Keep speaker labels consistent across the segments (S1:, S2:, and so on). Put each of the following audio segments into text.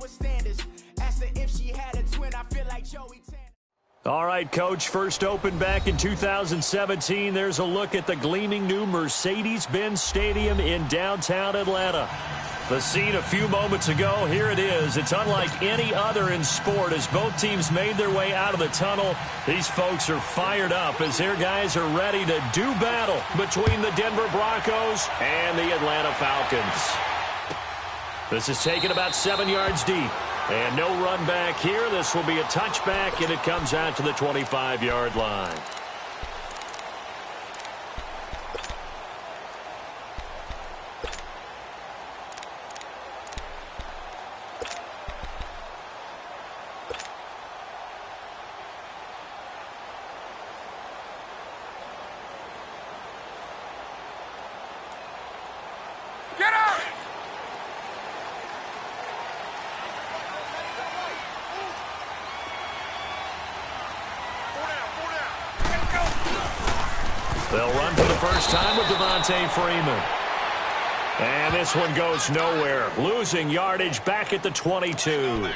S1: lower standards. Asked her if she had a twin, I feel like Joey.
S2: All right, Coach, first opened back in 2017. There's a look at the gleaming new Mercedes-Benz Stadium in downtown Atlanta. The scene a few moments ago, here it is. It's unlike any other in sport as both teams made their way out of the tunnel. These folks are fired up as their guys are ready to do battle between the Denver Broncos and the Atlanta Falcons. This is taken about 7 yards deep. And no run back here. This will be a touchback, and it comes out to the 25-yard line.
S3: Get up!
S2: They'll run for the first time with Devontae Freeman. And this one goes nowhere. Losing yardage back at the 22.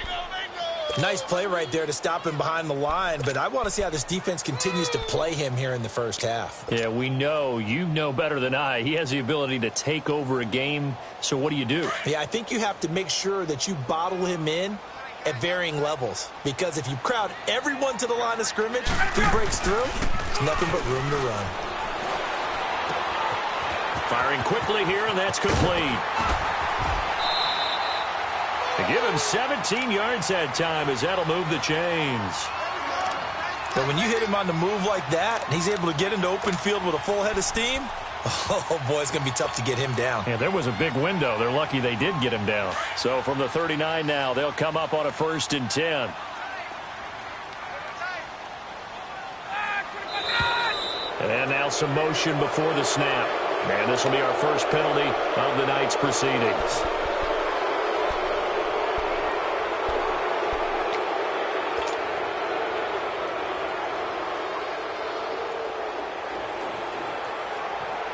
S4: Nice play right there to stop him behind the line, but I want to see how this defense continues to play him here in the first half.
S2: Yeah, we know. You know better than I. He has the ability to take over a game, so what do you do?
S4: Yeah, I think you have to make sure that you bottle him in at varying levels, because if you crowd everyone to the line of scrimmage, if he breaks through, there's nothing but room to run.
S2: Firing quickly here, and that's complete. They give him 17 yards that time as that'll move the chains.
S4: But when you hit him on the move like that, and he's able to get into open field with a full head of steam, oh, boy, it's going to be tough to get him down.
S2: Yeah, there was a big window. They're lucky they did get him down. So from the 39 now, they'll come up on a 1st and 10. And now some motion before the snap. And this will be our first penalty of the night's proceedings.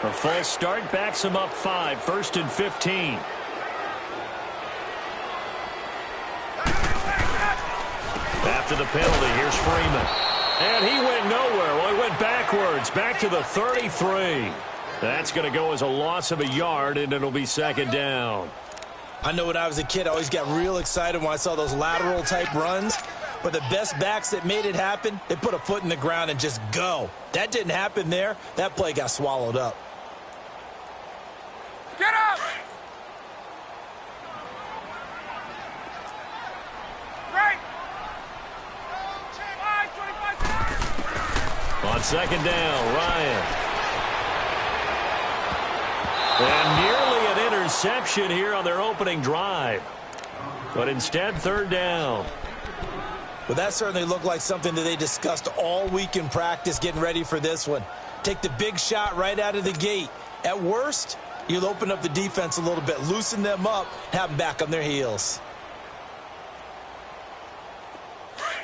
S2: A false start backs him up 5, 1st and 15. After the penalty, here's Freeman. And he went nowhere. Well, he went backwards, back to the 33. That's going to go as a loss of a yard, and it'll be 2nd down.
S4: I know when I was a kid, I always got real excited when I saw those lateral-type runs. But the best backs that made it happen, they put a foot in the ground and just go. That didn't happen there. That play got swallowed up.
S3: Get up! Right!
S2: On 2nd down, Ryan. And nearly an interception here on their opening drive. But instead, 3rd down.
S4: Well, that certainly looked like something that they discussed all week in practice getting ready for this one. Take the big shot right out of the gate. At worst, you'll open up the defense a little bit, loosen them up, have them back on their heels.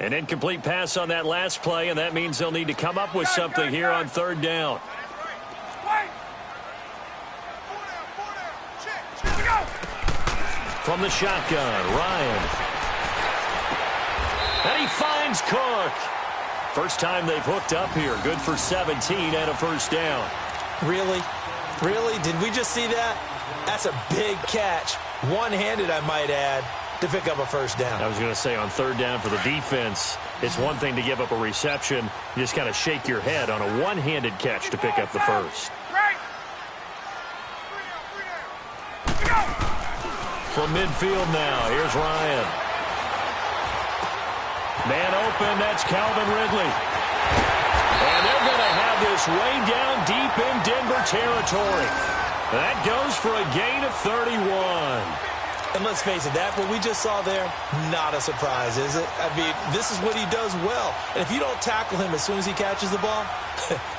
S2: An incomplete pass on that last play, and that means they'll need to come up with something here on 3rd down. From the shotgun, Ryan. And he finds Cook. First time they've hooked up here. Good for 17 and a 1st down.
S4: Really? Really? Did we just see that? That's a big catch. One-handed, I might add, to pick up a 1st down.
S2: I was going to say on 3rd down for the defense, it's one thing to give up a reception. You just kind of shake your head on a one-handed catch to pick up the 1st. From midfield now, here's Ryan. Man open, that's Calvin Ridley. And they're going to have this way down deep in Denver territory. That goes for a gain of 31.
S4: And let's face it, that what we just saw there, not a surprise, is it? I mean, this is what he does well. And if you don't tackle him as soon as he catches the ball,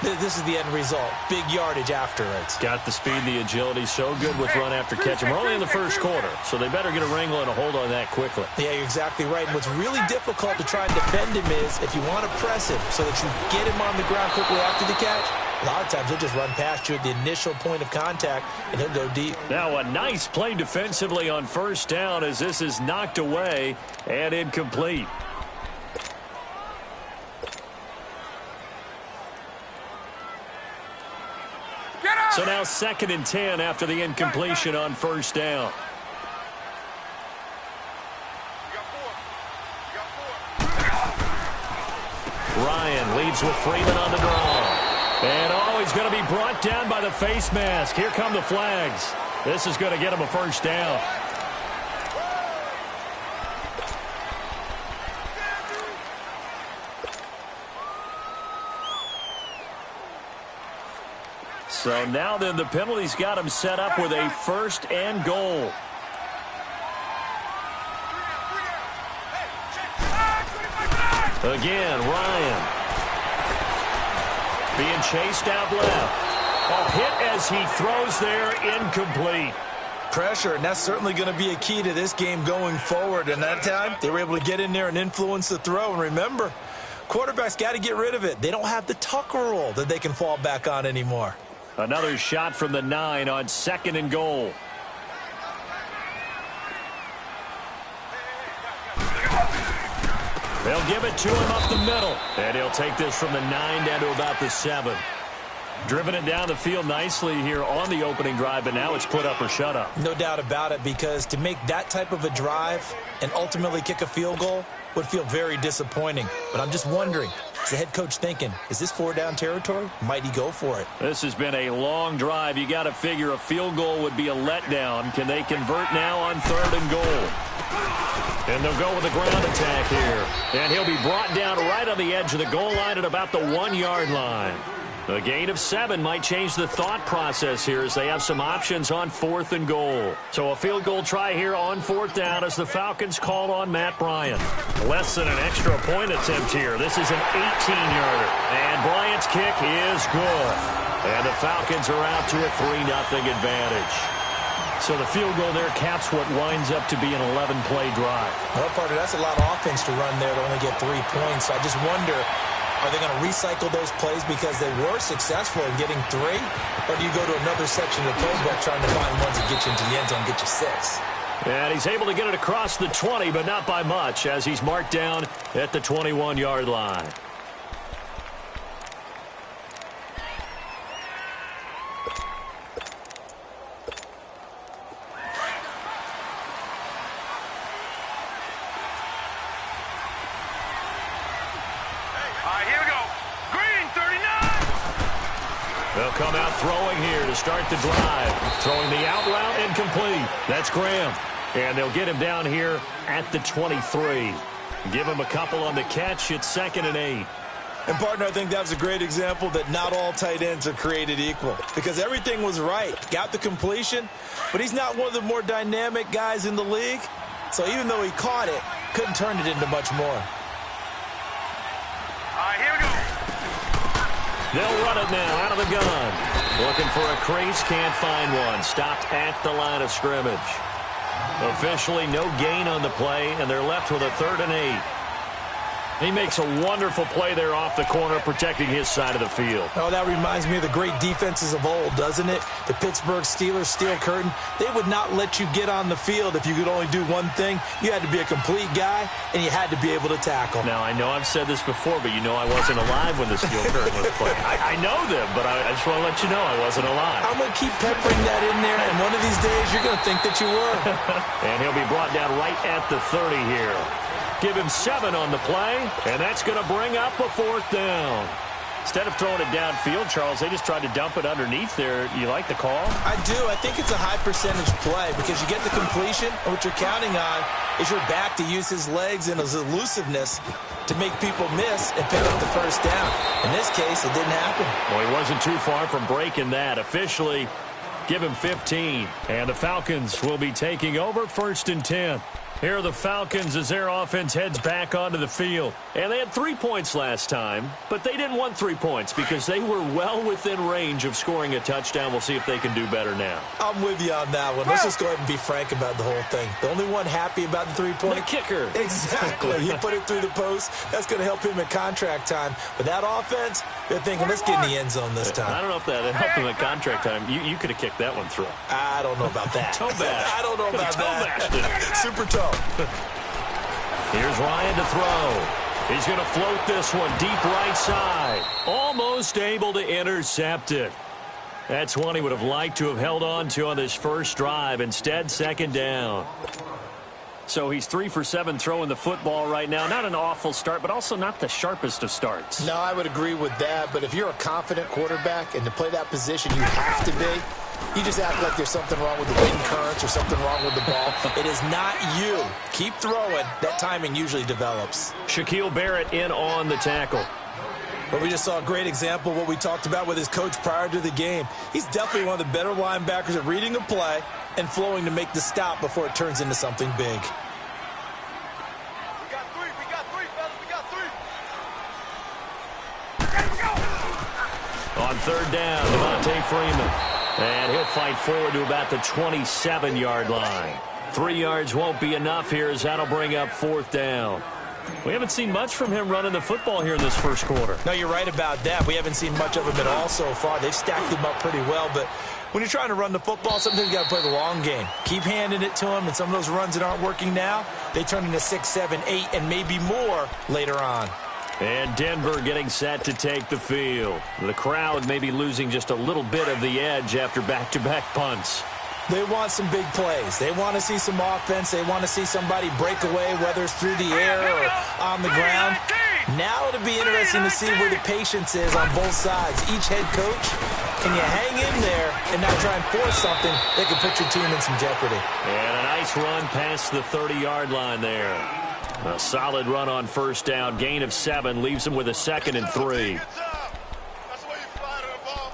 S4: this is the end result. Big yardage afterwards.
S2: Got the speed, the agility, so good with run after catch. And we're only in the 1st quarter, so they better get a wrangle and a hold on that quickly.
S4: Yeah, you're exactly right. And what's really difficult to try and defend him is if you want to press him so that you get him on the ground quickly after the catch, A lot of times he'll just run past you at the initial point of contact, and he'll go deep.
S2: Now a nice play defensively on first down as this is knocked away and incomplete. So now 2nd and 10 after the incompletion on first down. Ryan leads with Freeman on the draw. And he's going to be brought down by the face mask. Here come the flags. This is going to get him a first down. So now then the penalty's got him set up with a 1st and goal. Again, Ryan. Being chased out left. A hit as he throws there, incomplete.
S4: Pressure, and that's certainly going to be a key to this game going forward. And that time, they were able to get in there and influence the throw. And remember, quarterbacks got to get rid of it. They don't have the Tucker rule that they can fall back on anymore.
S2: Another shot from the 9 on 2nd and goal. They'll give it to him up the middle. And he'll take this from the 9 down to about the 7. Driven it down the field nicely here on the opening drive, but now it's put up or shut up.
S4: No doubt about it, because to make that type of a drive and ultimately kick a field goal would feel very disappointing. But I'm just wondering, is the head coach thinking, is this 4-down territory? Might he go for it?
S2: This has been a long drive. You got to figure a field goal would be a letdown. Can they convert now on 3rd and goal? And they'll go with a ground attack here. And he'll be brought down right on the edge of the goal line at about the 1-yard line. A gain of 7 might change the thought process here as they have some options on 4th and goal. So a field goal try here on 4th down as the Falcons called on Matt Bryant. Less than an extra point attempt here. This is an 18-yarder. And Bryant's kick is good. And the Falcons are out to a 3-0 advantage. So the field goal there caps what winds up to be an 11-play drive.
S4: Well, partner, that's a lot of offense to run there to only get 3 points. So I just wonder, are they going to recycle those plays because they were successful in getting 3? Or do you go to another section of the playbook trying to find ones that get you into the end zone, get you 6?
S2: And he's able to get it across the 20, but not by much, as he's marked down at the 21-yard line. They'll come out throwing here to start the drive. Throwing the out route incomplete. That's Graham. And they'll get him down here at the 23. Give him a couple on the catch. It's 2nd and 8.
S4: And, partner, I think that was a great example that not all tight ends are created equal. Because everything was right. Got the completion, but he's not one of the more dynamic guys in the league. So even though he caught it, couldn't turn it into much more.
S3: Here we go.
S2: They'll run it now out of the gun. Looking for a crease, can't find one. Stopped at the line of scrimmage. Officially no gain on the play, and they're left with a 3rd and 8. He makes a wonderful play there off the corner, protecting his side of the field.
S4: Oh, that reminds me of the great defenses of old, doesn't it? The Pittsburgh Steelers steel curtain. They would not let you get on the field if you could only do one thing. You had to be a complete guy, and you had to be able to tackle.
S2: Now, I know I've said this before, but you know I wasn't alive when the steel curtain was played. I know them, but I just want to let you know I wasn't alive.
S4: I'm going to keep peppering that in there, and one of these days you're going to think that you were.
S2: And he'll be brought down right at the 30 here. Give him 7 on the play, and that's going to bring up a 4th down. Instead of throwing it downfield, Charles, they just tried to dump it underneath there. You like the call?
S4: I do. I think it's a high-percentage play because you get the completion, and what you're counting on is your back to use his legs and his elusiveness to make people miss and pick up the first down. In this case, it didn't happen.
S2: Well, he wasn't too far from breaking that. Officially, give him 15, and the Falcons will be taking over 1st and 10. Here are the Falcons as their offense heads back onto the field. And they had 3 points last time, but they didn't want 3 points because they were well within range of scoring a touchdown. We'll see if they can do better now.
S4: I'm with you on that one. Let's just go ahead and be frank about the whole thing. The only one happy about the 3-point?
S2: The kicker.
S4: Exactly. You put it through the post. That's going to help him at contract time. But that offense, they're thinking, let's get in the end zone this time.
S2: I don't know if that helped him at contract time. You could have kicked that one through.
S4: I don't know about that.
S2: Toe bash.
S4: I don't know about that. Super toe.
S2: Here's Ryan to throw. He's going to float this one deep right side. Almost able to intercept it. That's one he would have liked to have held on to on this first drive. Instead, second down. So he's 3 for 7 throwing the football right now. Not an awful start, but also not the sharpest of starts.
S5: No, I would agree with that. But if you're a confident quarterback and to play that position, you have to be. You just act like there's something wrong with the wind currents or something wrong with the ball.
S4: It is not you. Keep throwing. That timing usually develops.
S2: Shaquille Barrett in on the tackle.
S4: But we just saw a great example of what we talked about with his coach prior to the game. He's definitely one of the better linebackers at reading a play and flowing to make the stop before it turns into something big.
S3: We got three, fellas. We got three. Okay, go.
S2: On third down, Devontae Freeman. And he'll fight forward to about the 27-yard line. 3 yards won't be enough here as that'll bring up fourth down. We haven't seen much from him running the football here in this first quarter.
S4: No, you're right about that. We haven't seen much of him at all so far. They've stacked him up pretty well, but when you're trying to run the football, sometimes you got to play the long game. Keep handing it to him, and some of those runs that aren't working now, they turn into 6, 7, 8, and maybe more later on.
S2: And Denver getting set to take the field. The crowd may be losing just a little bit of the edge after back-to-back punts.
S4: They want some big plays. They want to see some offense. They want to see somebody break away, whether it's through the air or on the ground. Now it'll be interesting to see where the patience is on both sides. Each head coach, can you hang in there and not try and force something that could put your team in some jeopardy?
S2: And a nice run past the 30-yard line there. A solid run on first down. Gain of 7 leaves him with a 2nd and 3.
S3: That's the way you fly to the ball.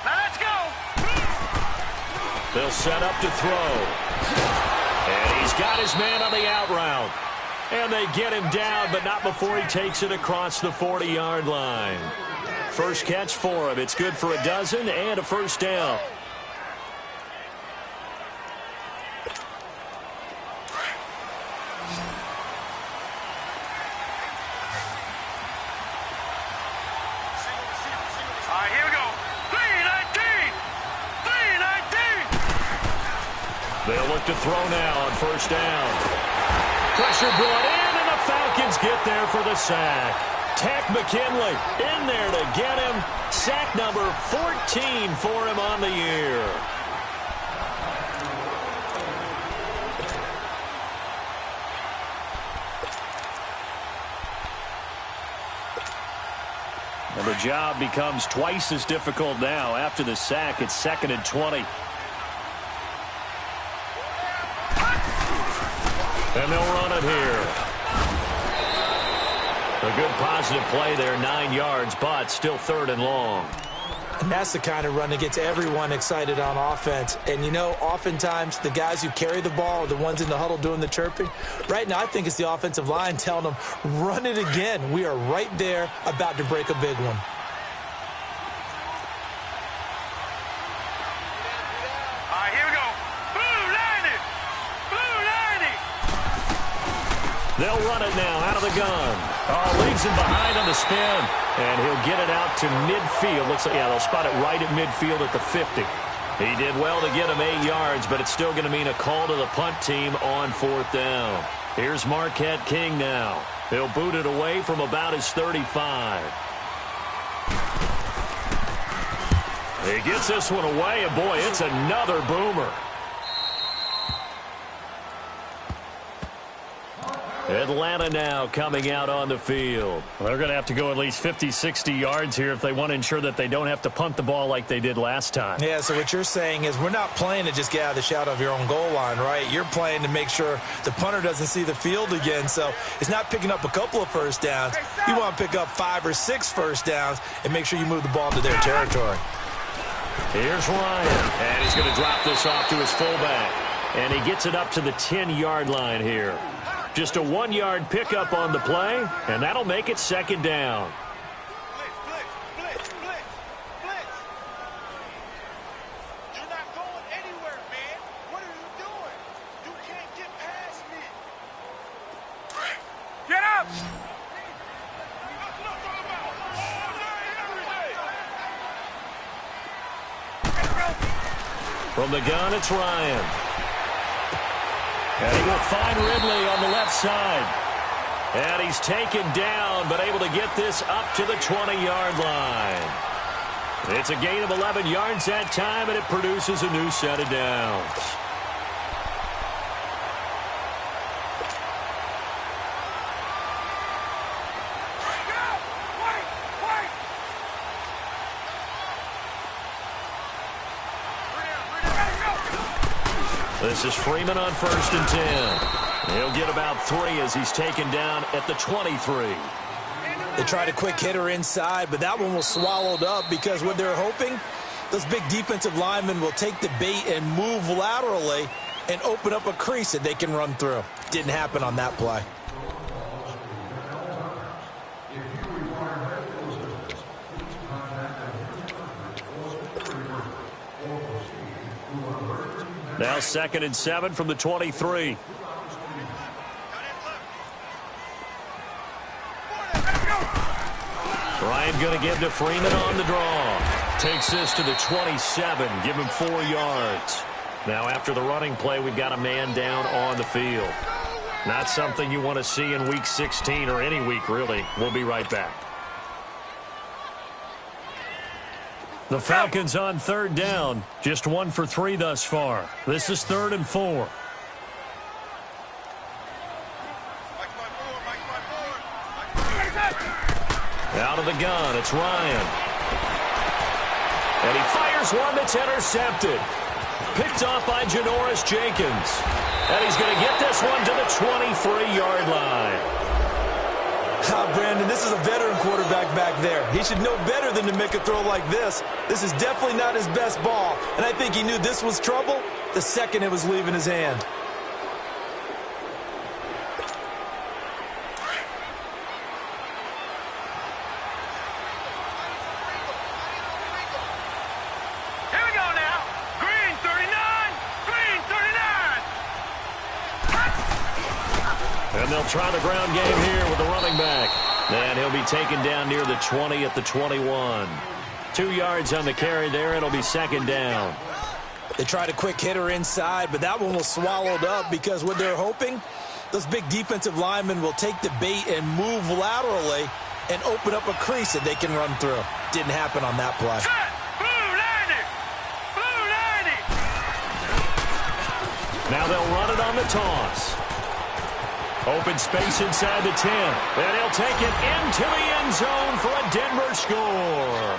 S3: Now let's go.
S2: They'll set up to throw. And he's got his man on the out route. And they get him down, but not before he takes it across the 40-yard line. First catch for him. It's good for a dozen and a first down.
S3: All right, here we go. 3-19. 3-19.
S2: They'll look to throw now on first down. Pressure brought in, and the Falcons get there for the sack. Tech McKinley in there to get him. Sack number 14 for him on the year. And the job becomes twice as difficult now. After the sack, it's 2nd and 20. And they'll run it here. A good positive play there, 9 yards, but still 3rd and long.
S4: And that's the kind of run that gets everyone excited on offense. And, you know, oftentimes the guys who carry the ball are the ones in the huddle doing the chirping. Right now, I think it's the offensive line telling them, run it again. We are right there about to break a big one.
S3: All right, here we go. Blue 90. Blue 90.
S2: They'll run it now out of the gun. Oh, leaves him behind on the spin. And he'll get it out to midfield. Looks like, yeah, they'll spot it right at midfield at the 50. He did well to get him 8 yards, but it's still going to mean a call to the punt team on 4th down. Here's Marquette King now. He'll boot it away from about his 35. He gets this one away, and boy, it's another boomer. Atlanta now coming out on the field.
S6: Well, they're going to have to go at least 50, 60 yards here if they want to ensure that they don't have to punt the ball like they did last time.
S4: Yeah, so what you're saying is we're not playing to just get out of the shadow of your own goal line, right? You're playing to make sure the punter doesn't see the field again. So it's not picking up a couple of first downs. You want to pick up 5 or 6 first downs and make sure you move the ball to their territory.
S2: Here's Ryan, and he's going to drop this off to his fullback. And he gets it up to the 10-yard line here. Just a 1-yard pickup on the play, and that'll make it second down.
S3: Blitz. You're not going anywhere, man. What are you doing? You can't get past me. Get up!
S2: From the gun, it's Ryan. And he will find Ridley on the left side. And he's taken down, but able to get this up to the 20-yard line. It's a gain of 11 yards that time, and it produces a new set of downs. This is Freeman on 1st and 10. He'll get about 3 as he's taken down at the 23.
S4: They tried a quick hitter inside, but that one was swallowed up because what they're hoping, those big defensive linemen will take the bait and move laterally and open up a crease that they can run through. Didn't happen on that play.
S2: Now 2nd and 7 from the 23. Ryan going to give to Freeman on the draw. Takes this to the 27. Give him 4 yards. Now after the running play, we've got a man down on the field. Not something you want to see in Week 16 or any week, really. We'll be right back. The Falcons on 3rd down. Just 1 for 3 thus far. This is 3rd and 4. Out of the gun, it's Ryan. And he fires one that's intercepted. Picked off by Janoris Jenkins. And he's going to get this one to the 23-yard line.
S4: Brandon, this is a veteran quarterback back there. He should know better than to make a throw like this. This is definitely not his best ball, and I think he knew this was trouble the second it was leaving his hand.
S3: Here we go now. Green 39. Green 39.
S2: And they'll try the ground game here with the running back. And he'll be taken down near the 20 at the 21. 2 yards on the carry there. It'll be 2nd down.
S4: They tried a quick hitter inside, but that one was swallowed up because what they're hoping, those big defensive linemen will take the bait and move laterally and open up a crease that they can run through. Didn't happen on that play.
S2: Now they'll run it on the toss. Open space inside the 10. And he'll take it into the end zone for a Denver score.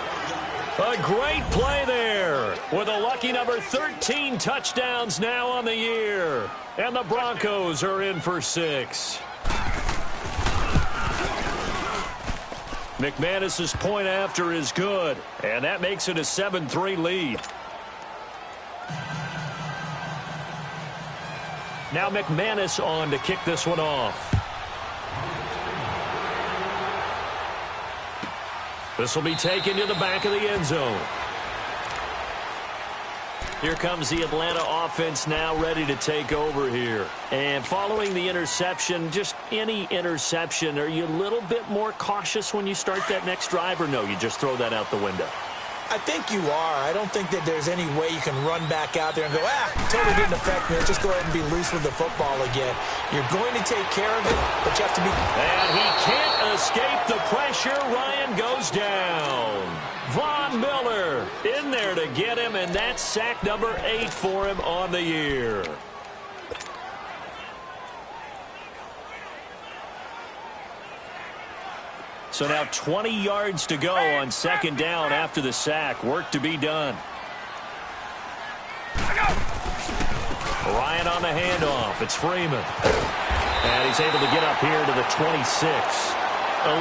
S2: A great play there with a lucky number 13 touchdowns now on the year. And the Broncos are in for 6. McManus's point after is good. And that makes it a 7-3 lead. Now McManus on to kick this one off. This will be taken to the back of the end zone. Here comes the Atlanta offense now ready to take over here. And following the interception, just any interception, are you a little bit more cautious when you start that next drive, or no, you just throw that out the window?
S4: I think you are. I don't think that there's any way you can run back out there and go, totally didn't affect me. Just go ahead and be loose with the football again. You're going to take care of it, but you have to be...
S2: And he can't escape the pressure. Ryan goes down. Von Miller in there to get him, and that's sack number 8 for him on the year. So now 20 yards to go on second down after the sack. Work to be done. Ryan on the handoff. It's Freeman. And he's able to get up here to the 26.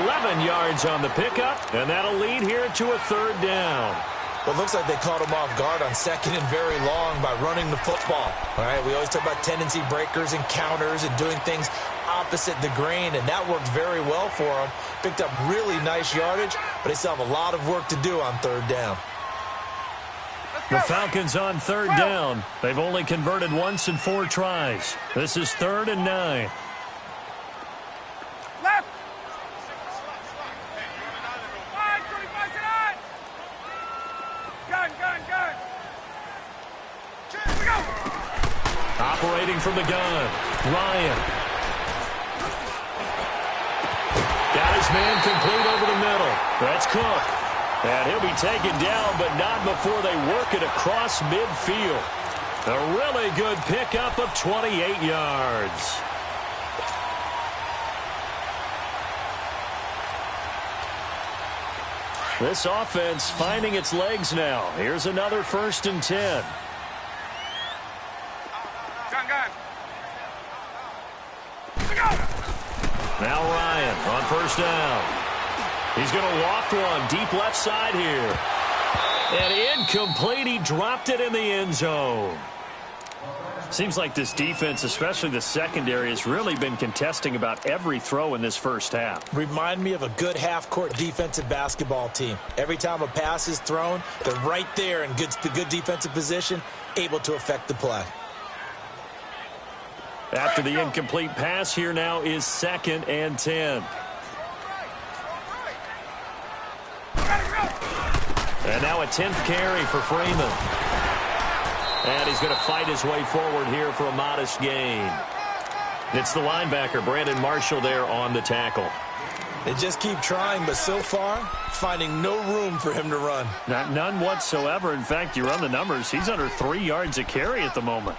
S2: 11 yards on the pickup, and that'll lead here to a third down.
S4: Well, it looks like they caught him off guard on second and very long by running the football. All right, we always talk about tendency breakers and counters and doing things opposite the grain, and that worked very well for him. Picked up really nice yardage, but they still have a lot of work to do on third down.
S2: The Falcons on third down. They've only converted once in 4 tries. This is 3rd and 9.
S3: Left. Gun. Here we go.
S2: Operating from the gun, Ryan. Got his man complete over the middle. That's Cook. And he'll be taken down, but not before they work it across midfield. A really good pickup of 28 yards. This offense finding its legs now. Here's another 1st and 10.
S3: Gun.
S2: Now Ryan on 1st down. He's going to loft one deep left side here. And incomplete. He dropped it in the end zone. Seems like this defense, especially the secondary, has really been contesting about every throw in this first half.
S4: Remind me of a good half-court defensive basketball team. Every time a pass is thrown, they're right there in good defensive position, able to affect the play.
S2: After the incomplete pass, here now is 2nd and 10. And now a 10th carry for Freeman. And he's going to fight his way forward here for a modest gain. It's the linebacker, Brandon Marshall, there on the tackle.
S4: They just keep trying, but so far, finding no room for him to run.
S2: None whatsoever. In fact, you run the numbers, he's under 3 yards a carry at the moment.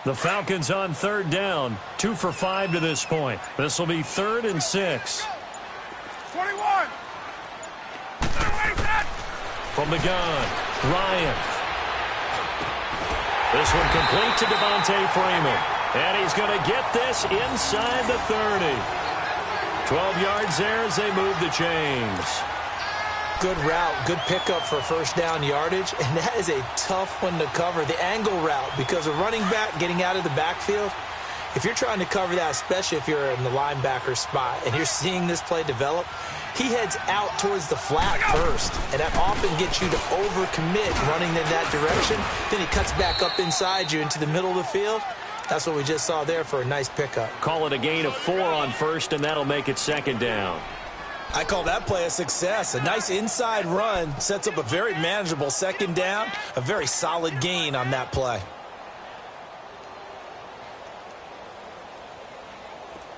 S2: The Falcons on third down, 2 for 5 to this point. This will be 3rd and 6.
S3: 21.
S2: From the gun, Ryan. This one complete to Devontae Freeman. And he's going to get this inside the 30. 12 yards there as they move the chains.
S4: Good route, good pickup for 1st down yardage, and that is a tough one to cover. The angle route, because a running back getting out of the backfield, if you're trying to cover that, especially if you're in the linebacker spot and you're seeing this play develop, he heads out towards the flat first, and that often gets you to overcommit running in that direction. Then he cuts back up inside you into the middle of the field. That's what we just saw there for a nice pickup.
S2: Call it a gain of 4 on 1st, and that'll make it 2nd down.
S4: I call that play a success. A nice inside run sets up a very manageable 2nd down, a very solid gain on that play.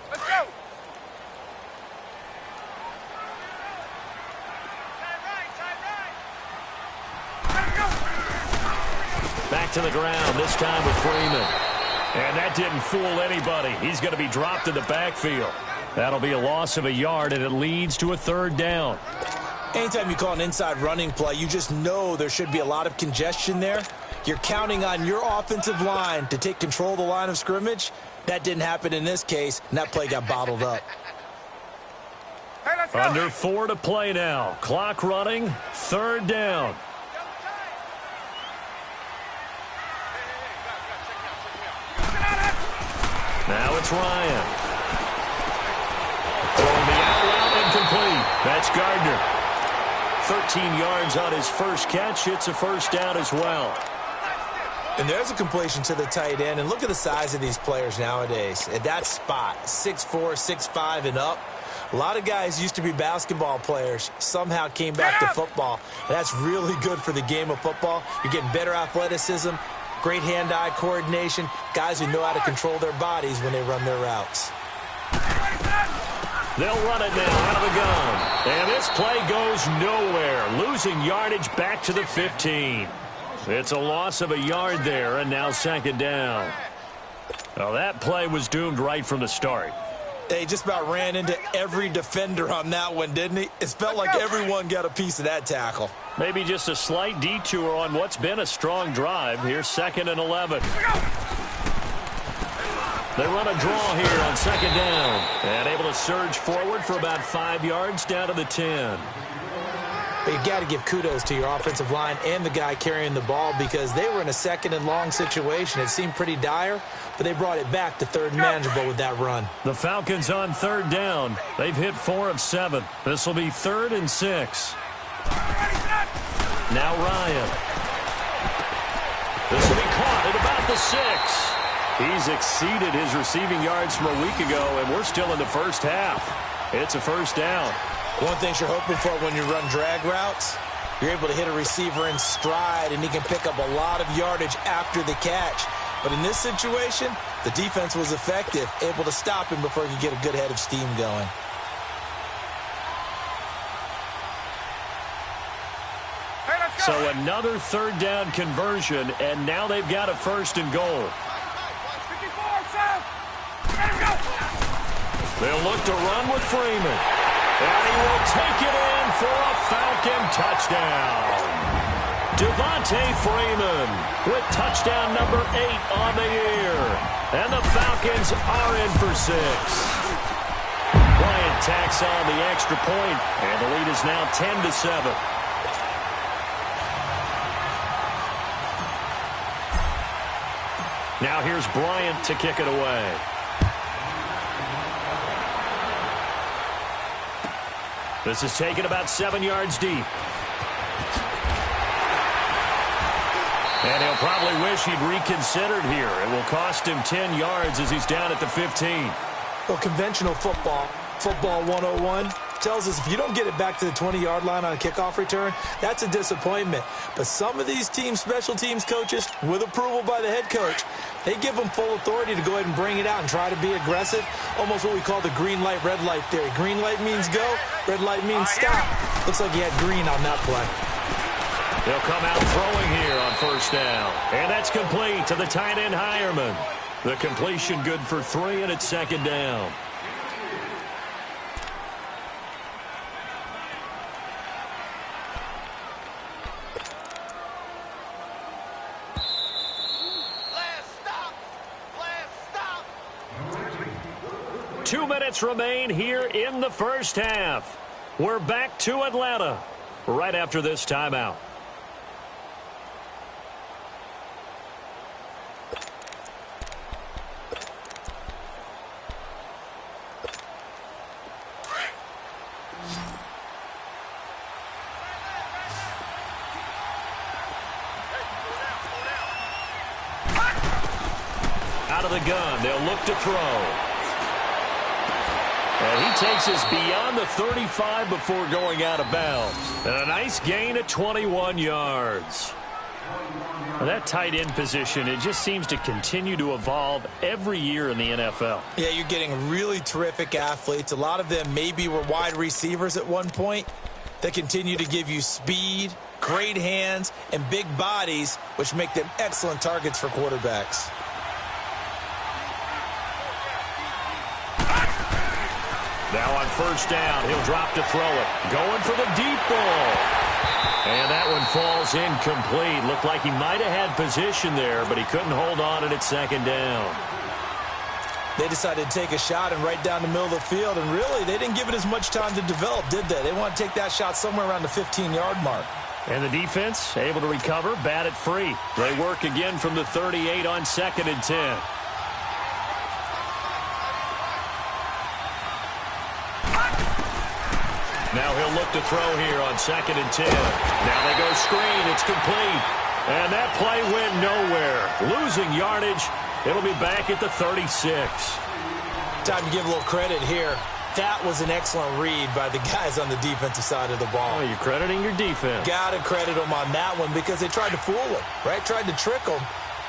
S3: Let's go.
S2: Back to the ground, this time with Freeman. And that didn't fool anybody. He's going to be dropped in the backfield. That'll be a loss of a yard, and it leads to a 3rd down.
S4: Anytime you call an inside running play, you just know there should be a lot of congestion there. You're counting on your offensive line to take control of the line of scrimmage. That didn't happen in this case, and that play got bottled up.
S3: Hey, let's go.
S2: Under 4 to play now. Clock running, 3rd down. Now it's Ryan. Throwing the out route incomplete. That's Gardner. 13 yards on his first catch. It's a 1st down as well.
S4: And there's a completion to the tight end. And look at the size of these players nowadays. At that spot, 6'4", 6'5", and up. A lot of guys used to be basketball players, somehow came back to football. And that's really good for the game of football. You're getting better athleticism, great hand-eye coordination, guys who know how to control their bodies when they run their routes.
S2: They'll run it now out of the gun. And this play goes nowhere, losing yardage back to the 15. It's a loss of a yard there, and now second down. Well, that play was doomed right from the start.
S4: They just about ran into every defender on that one, didn't he? It felt like everyone got a piece of that tackle.
S2: Maybe just a slight detour on what's been a strong drive. Here's 2nd and 11. They run a draw here on second down. And able to surge forward for about 5 yards down to the 10.
S4: But you got to give kudos to your offensive line and the guy carrying the ball because they were in a 2nd and long situation. It seemed pretty dire, but they brought it back to 3rd and manageable with that run.
S2: The Falcons on 3rd down. They've hit 4 of 7. This will be 3rd and 6. Now Ryan. This will be caught at about the 6. He's exceeded his receiving yards from a week ago, and we're still in the first half. It's a first down.
S4: One thing you're hoping for when you run drag routes, you're able to hit a receiver in stride, and he can pick up a lot of yardage after the catch. But in this situation, the defense was effective, able to stop him before he could get a good head of steam going.
S2: So another 3rd down conversion, and now they've got a 1st and goal. They'll look to run with Freeman. And he will take it in for a Falcon touchdown. Devontae Freeman with touchdown number 8 on the year. And the Falcons are in for 6. Bryant tacks on the extra point, and the lead is now 10-7. Now here's Bryant to kick it away. This is taken about 7 yards deep. And he'll probably wish he'd reconsidered here. It will cost him 10 yards as he's down at the 15.
S4: Well, conventional football 101, tells us if you don't get it back to the 20-yard line on a kickoff return, that's a disappointment. But some of these teams, special teams coaches, with approval by the head coach, they give them full authority to go ahead and bring it out and try to be aggressive, almost what we call the green light, red light theory. Green light means go, red light means stop. Looks like he had green on that play.
S2: They'll come out throwing here on 1st down. And that's complete to the tight end Hireman. The completion good for 3, and it's 2nd down.
S3: Stop.
S2: 2 minutes remain here in the first half. We're back to Atlanta right after this timeout. Out of the gun, they'll look to throw. And he takes us beyond the 35 before going out of bounds. And a nice gain at 21 yards. Well, that tight end position, it just seems to continue to evolve every year in the NFL.
S4: Yeah, you're getting really terrific athletes. A lot of them maybe were wide receivers at one point. They continue to give you speed, great hands, and big bodies, which make them excellent targets for quarterbacks.
S2: Now on 1st down, he'll drop to throw it. Going for the deep ball. And that one falls incomplete. Looked like he might have had position there, but he couldn't hold on it at 2nd down.
S4: They decided to take a shot and right down the middle of the field, and really, they didn't give it as much time to develop, did they? They want to take that shot somewhere around the 15-yard mark.
S2: And the defense able to recover, bat it free. They work again from the 38 on 2nd and 10. Now he'll look to throw here on 2nd and 10. Now they go screen. It's complete. And that play went nowhere. Losing yardage. It'll be back at the 36.
S4: Time to give a little credit here. That was an excellent read by the guys on the defensive side of the ball.
S2: Oh, you're crediting your defense.
S4: Got to credit them on that one because they tried to fool him, right? Tried to trick him.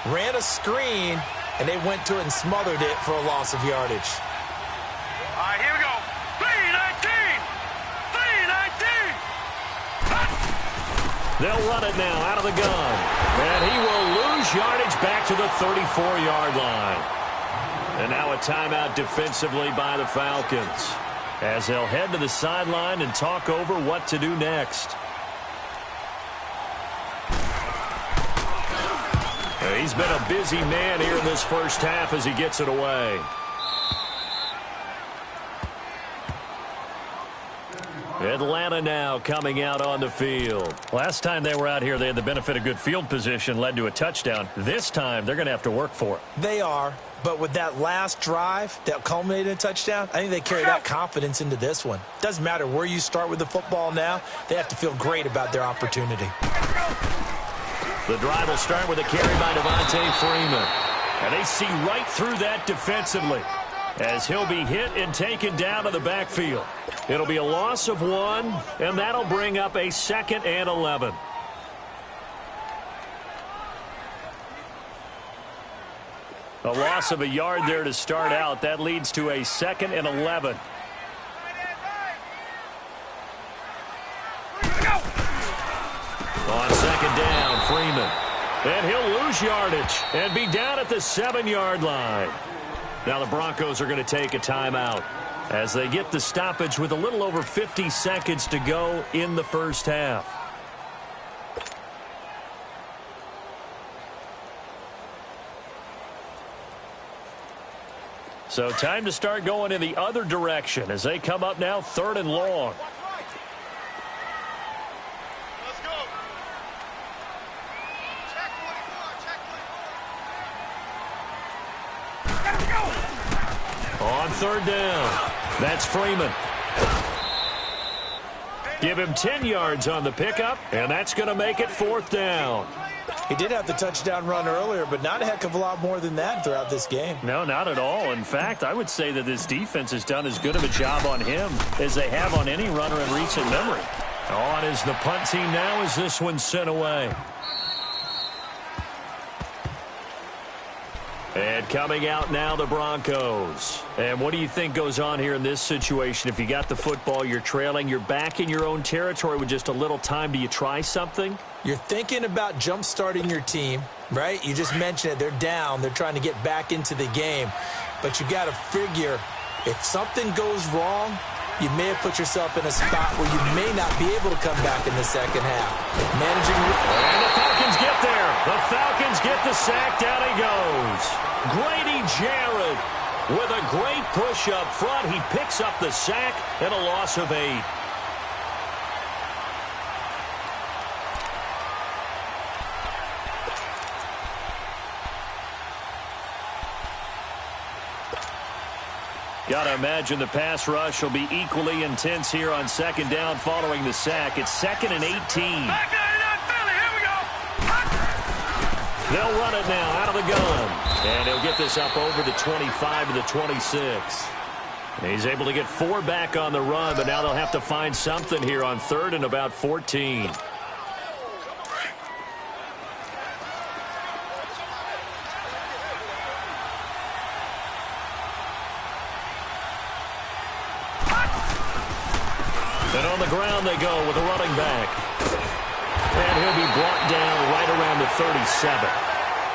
S4: ran a screen, and they went to it and smothered it for a loss of yardage.
S3: All right, here we go. 319! 319!
S2: They'll run it now out of the gun. And he will lose yardage back to the 34-yard line. And now a timeout defensively by the Falcons, as they'll head to the sideline and talk over what to do next. He's been a busy man here in this first half as he gets it away. Atlanta now coming out on the field.
S6: Last time they were out here, they had the benefit of good field position, led to a touchdown. This time, they're going to have to work for it.
S4: They are, but with that last drive that culminated in a touchdown, I think they carry that confidence into this one. Doesn't matter where you start with the football now, they have to feel great about their opportunity.
S2: The drive will start with a carry by Devontae Freeman. And they see right through that defensively, as he'll be hit and taken down to the backfield. It'll be a loss of 1, and that'll bring up a 2nd and 11. A loss of a yard there to start out. That leads to a 2nd and 11. On 2nd down, Freeman. And he'll lose yardage and be down at the 7-yard line. Now the Broncos are going to take a timeout as they get the stoppage with a little over 50 seconds to go in the first half. So time to start going in the other direction as they come up now 3rd and long.
S3: Let's go. Check 44, check 44.
S2: On 3rd down, that's Freeman. Give him 10 yards on the pickup, and that's going to make it 4th down.
S4: He did have the touchdown run earlier, but not a heck of a lot more than that throughout this game.
S6: No, not at all. In fact, I would say that this defense has done as good of a job on him as they have on any runner in recent memory.
S2: On is the punt team now as this one's sent away. And coming out now, the Broncos. And what do you think goes on here in this situation? If you got the football, you're trailing, you're back in your own territory with just a little time. Do you try something?
S4: You're thinking about jump-starting your team, right? You just mentioned it. They're down. They're trying to get back into the game. But you got to figure, if something goes wrong, you may have put yourself in a spot where you may not be able to come back in the second half. Managing.
S2: And the Falcons get there. The Falcons get the sack. Down he goes. Grady Jarrett with a great push up front. He picks up the sack and a loss of 8. Got to imagine the pass rush will be equally intense here on 2nd down following the sack. It's 2nd and 18. They'll run it now out of the gun. And he'll get this up over the 25 to the 26. And he's able to get 4 back on the run, but now they'll have to find something here on 3rd and about 14. And on the ground they go with a running back. And he'll be brought down right around the 37.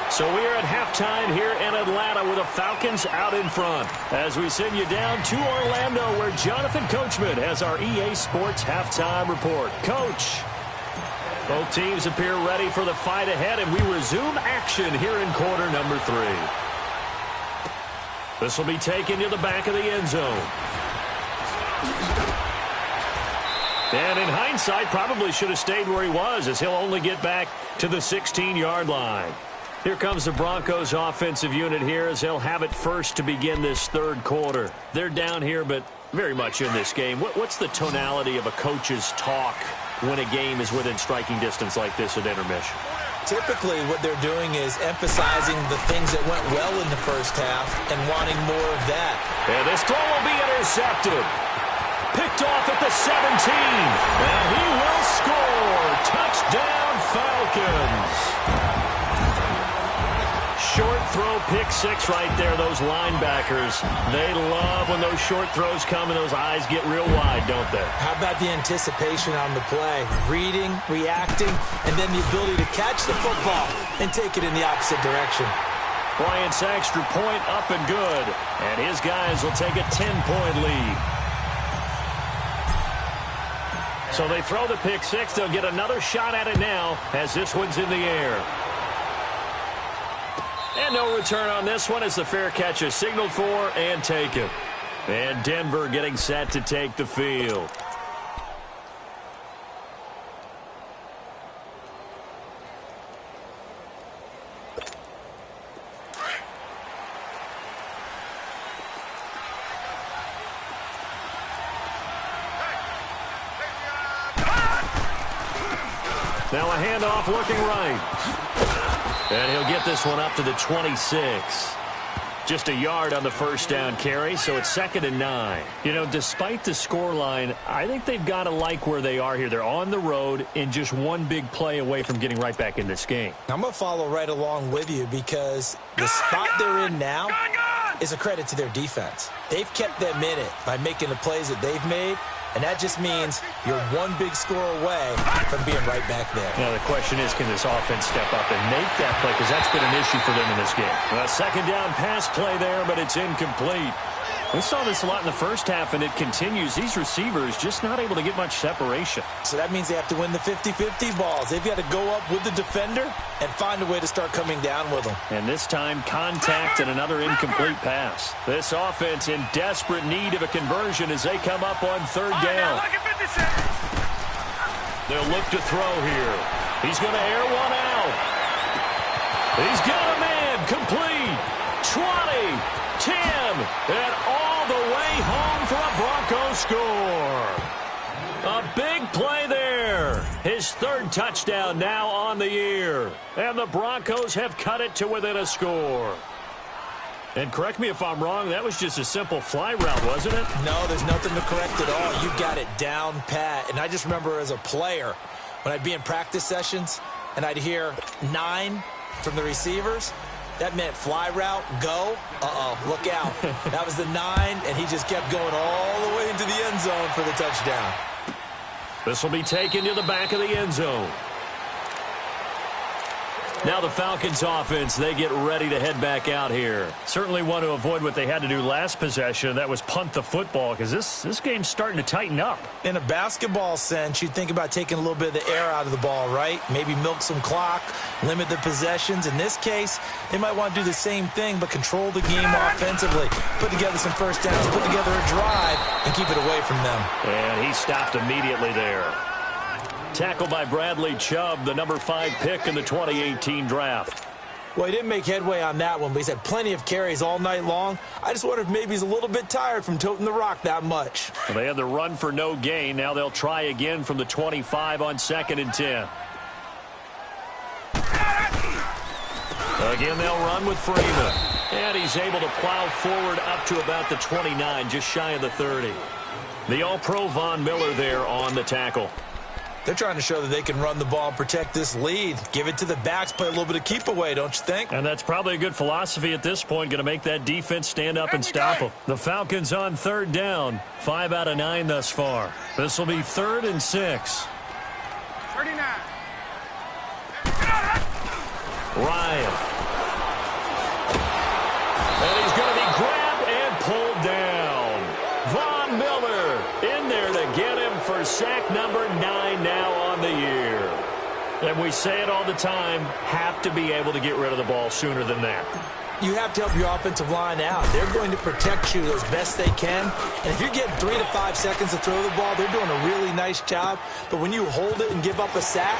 S2: So we are at halftime here in Atlanta with the Falcons out in front. As we send you down to Orlando where Jonathan Coachman has our EA Sports halftime report. Coach, both teams appear ready for the fight ahead, and we resume action here in quarter number 3. This will be taken to the back of the end zone. And in hindsight, probably should have stayed where he was, as he'll only get back to the 16-yard line. Here comes the Broncos offensive unit here as they'll have it first to begin this 3rd quarter. They're down here, but very much in this game. What's the tonality of a coach's talk when a game is within striking distance like this at intermission?
S4: Typically, what they're doing is emphasizing the things that went well in the first half and wanting more of that.
S2: And this throw will be intercepted. Picked off at the 17. And he will score. Touchdown, Falcons.
S6: throw pick six right there, those linebackers. They love when those short throws come and those eyes get real wide, don't they?
S4: How about the anticipation on the play? Reading, reacting, and then the ability to catch the football and take it in the opposite direction.
S6: Bryant's extra point up and good. And his guys will take a 10-point lead. So they throw the pick six. They'll get another shot at it now as this one's in the air. And no return on this one as the fair catch is signaled for and taken. And Denver getting set to take the field. Now a handoff looking right. And he'll get this one up to the 26. Just a yard on the first down carry, so it's 2nd and 9. You know, despite the scoreline, I think they've got to like where they are here. They're on the road and just one big play away from getting right back in this game.
S4: I'm going to follow right along with you because the spot they're in now is a credit to their defense. They've kept them in it by making the plays that they've made. And that just means you're one big score away from being right back there.
S6: Now, the question is, can this offense step up and make that play? Because that's been an issue for them in this game. A second down pass play there, but it's incomplete. We saw this a lot in the first half, and it continues. These receivers just not able to get much separation.
S4: So that means they have to win the 50-50 balls. They've got to go up with the defender and find a way to start coming down with them.
S6: And this time, contact and another incomplete pass. This offense in desperate need of a conversion as they come up on third down. They'll look to throw here. He's going to air one out. He's got a man complete. 20, 10, and all the way home for a Broncos score. A big play there. His third touchdown now on the year. And the Broncos have cut it to within a score. And correct me if I'm wrong, that was just a simple fly route, wasn't it?
S4: No, there's nothing to correct at all. You got it down pat. And I just remember as a player, when I'd be in practice sessions and I'd hear 9 from the receivers, that meant fly route, go. Look out. That was the 9, and he just kept going all the way into the end zone for the touchdown.
S6: This will be taken to the back of the end zone. Now the Falcons offense, they get ready to head back out here. Certainly want to avoid what they had to do last possession. That was punt the football because this game's starting to tighten up.
S4: In a basketball sense, you'd think about taking a little bit of the air out of the ball, right? Maybe milk some clock, limit the possessions. In this case, they might want to do the same thing but control the game offensively. Put together some first downs, put together a drive, and keep it away from them.
S6: And he stopped immediately there. Tackled by Bradley Chubb, the number 5 pick in the 2018 draft.
S4: Well, he didn't make headway on that one, but he's had plenty of carries all night long. I just wonder if maybe he's a little bit tired from toting the rock that much.
S6: Well, they had the run for no gain. Now they'll try again from the 25 on 2nd and 10. Again, they'll run with Freeman. And he's able to plow forward up to about the 29, just shy of the 30. The All-Pro Von Miller there on the tackle.
S4: They're trying to show that they can run the ball and protect this lead. Give it to the backs, play a little bit of keep away, don't you think?
S6: And that's probably a good philosophy at this point, going to make that defense stand up and stop them. The Falcons on third down, 5 out of 9 thus far. This will be 3rd and 6.
S3: 39.
S6: Ryan. And he's going to be grabbed and pulled down. Von Miller in there to get him for sack number 9 now on the year. And we say it all the time, have to be able to get rid of the ball sooner than that.
S4: You have to help your offensive line out. They're going to protect you as best they can. And if you're getting 3 to 5 seconds to throw the ball, they're doing a really nice job. But when you hold it and give up a sack,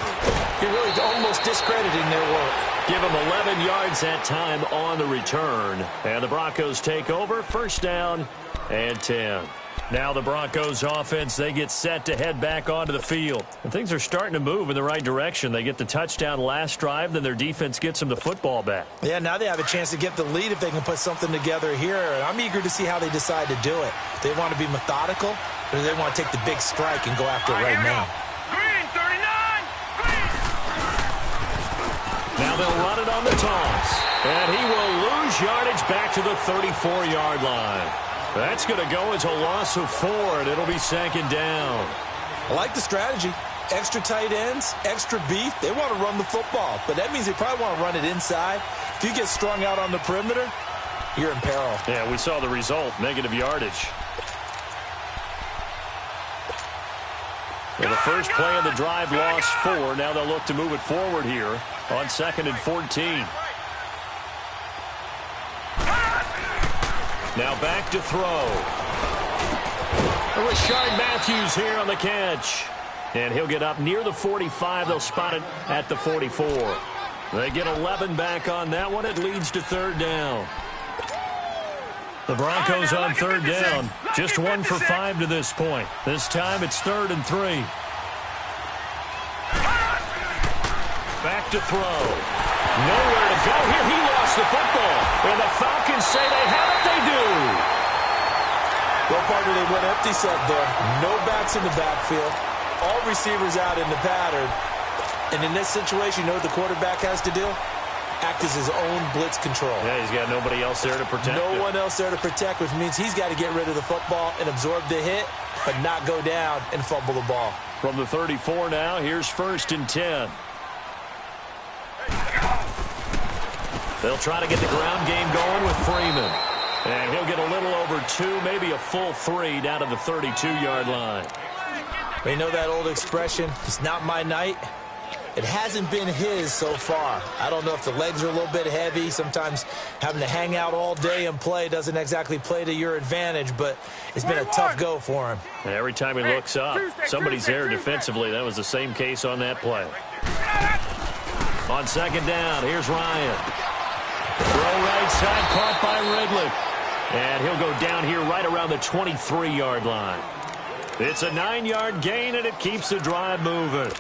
S4: you're really almost discrediting their work.
S6: Give them 11 yards that time on the return. And the Broncos take over, 1st down and 10. Now the Broncos offense, they get set to head back onto the field. And things are starting to move in the right direction. They get the touchdown last drive, then their defense gets them the football back.
S4: Yeah, now they have a chance to get the lead if they can put something together here. And I'm eager to see how they decide to do it. They want to be methodical, or do they want to take the big strike and go after it right now?
S3: Green, 39. Green.
S6: Now they'll run it on the toss.
S2: And he will lose yardage back to the 34-yard line. That's going to go as a loss of 4, and it'll be 2nd down.
S4: I like the strategy. Extra tight ends, extra beef. They want to run the football, but that means they probably want to run it inside. If you get strung out on the perimeter, you're in peril.
S2: Yeah, we saw the result, negative yardage. Well, the first play of the drive lost 4. Now they'll look to move it forward here on 2nd and 14. Now back to throw. Rashard Matthews here on the catch. And he'll get up near the 45. They'll spot it at the 44. They get 11 back on that one. It leads to 3rd down. The Broncos on 3rd down. Just 1 for 5 to this point. This time it's 3rd and 3. Back to throw. Nowhere to go here. He lost the football. And the Falcons say they have it. They do.
S4: Well, partner, they went empty set there. No backs in the backfield. All receivers out in the pattern. And in this situation, you know what the quarterback has to do? Act as his own blitz control.
S2: Yeah, he's got nobody else there to protect
S4: him. No one else there to protect, which means he's got to get rid of the football and absorb the hit, but not go down and fumble the ball.
S2: From the 34 now, here's 1st and 10. They'll try to get the ground game going with Freeman. And he'll get a little over 2, maybe a full 3 down to the 32-yard line.
S4: You know that old expression, it's not my night? It hasn't been his so far. I don't know if the legs are a little bit heavy. Sometimes having to hang out all day and play doesn't exactly play to your advantage, but it's been a tough go for him.
S2: And every time he looks up, somebody's there defensively. That was the same case on that play. On 2nd down, here's Ryan. Throw right side, caught by Ridley. And he'll go down here right around the 23-yard line. It's a 9-yard gain, and it keeps the drive moving.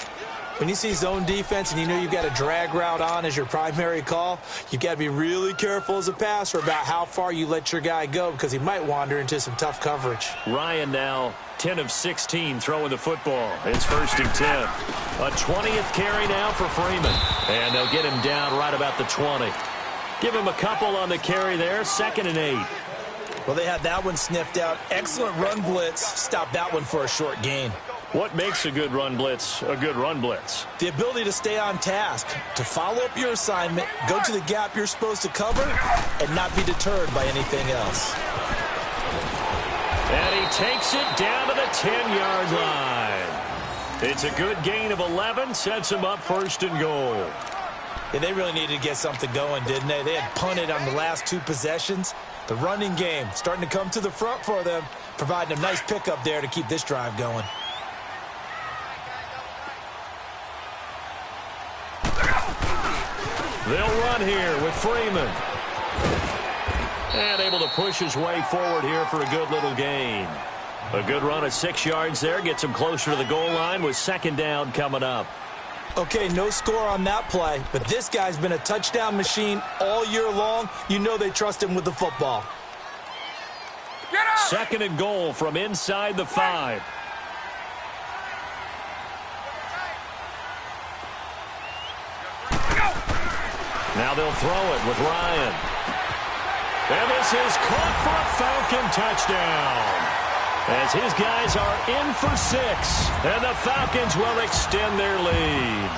S4: When you see zone defense and you know you've got a drag route on as your primary call, you've got to be really careful as a passer about how far you let your guy go because he might wander into some tough coverage.
S2: Ryan now 10 of 16 throwing the football. It's 1st and 10. A 20th carry now for Freeman. And they'll get him down right about the 20. Give him a couple on the carry there. 2nd and 8.
S4: Well, they had that one sniffed out. Excellent run blitz. Stop that one for a short gain.
S2: What makes a good run blitz a good run blitz?
S4: The ability to stay on task, to follow up your assignment, go to the gap you're supposed to cover, and not be deterred by anything else.
S2: And he takes it down to the 10-yard line. It's a good gain of 11, sets him up 1st and goal.
S4: Yeah, they really needed to get something going, didn't they? They had punted on the last 2 possessions. The running game starting to come to the front for them, providing a nice pickup there to keep this drive going.
S2: They'll run here with Freeman. And able to push his way forward here for a good little gain. A good run of 6 yards there. Gets him closer to the goal line with 2nd down coming up.
S4: Okay, no score on that play, but this guy's been a touchdown machine all year long. You know they trust him with the football.
S2: 2nd and goal from inside the 5. Now they'll throw it with Ryan. And this is caught for a Falcon touchdown. As his guys are in for 6. And the Falcons will extend their lead.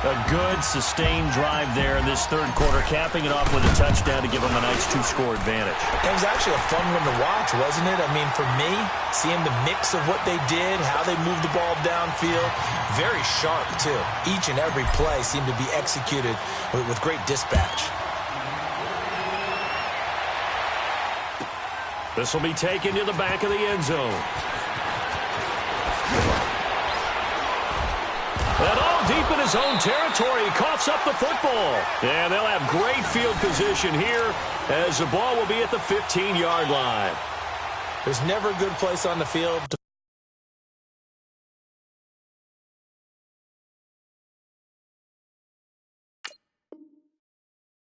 S2: A good, sustained drive there in this 3rd quarter, capping it off with a touchdown to give them a nice 2-score advantage.
S4: It was actually a fun one to watch, wasn't it? I mean, for me, seeing the mix of what they did, how they moved the ball downfield, very sharp, too. Each and every play seemed to be executed with great dispatch.
S2: This will be taken to the back of the end zone. And all deep in his own territory, he coughs up the football. And they'll have great field position here as the ball will be at the 15-yard line.
S4: There's never a good place on the field to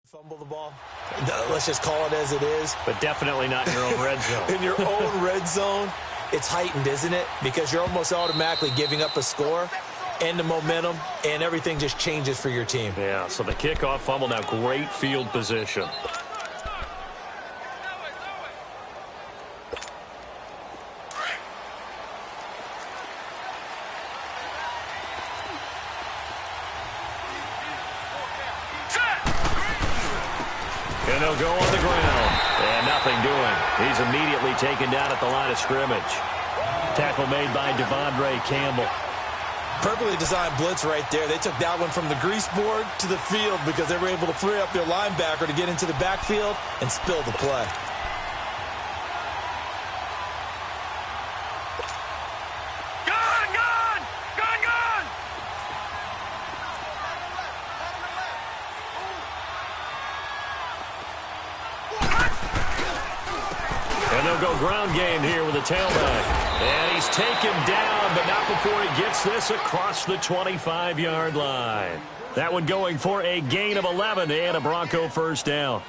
S4: fumble the ball. Let's just call it as it is.
S2: But definitely not in your own red zone.
S4: In your own red zone, it's heightened, isn't it? Because you're almost automatically giving up a score. and the momentum, and everything just changes for your team.
S2: Yeah, so the kickoff fumble, now great field position. And they'll go on the ground. And nothing doing. He's immediately taken down at the line of scrimmage. Tackle made by Devondre Campbell.
S4: Perfectly designed blitz right there. They took that one from the grease board to the field because they were able to free up their linebacker to get into the backfield and spill the play.
S2: Go ground game here with a tailback. And he's taken down, but not before he gets this across the 25-yard line. That one going for a gain of 11 and a Bronco first down.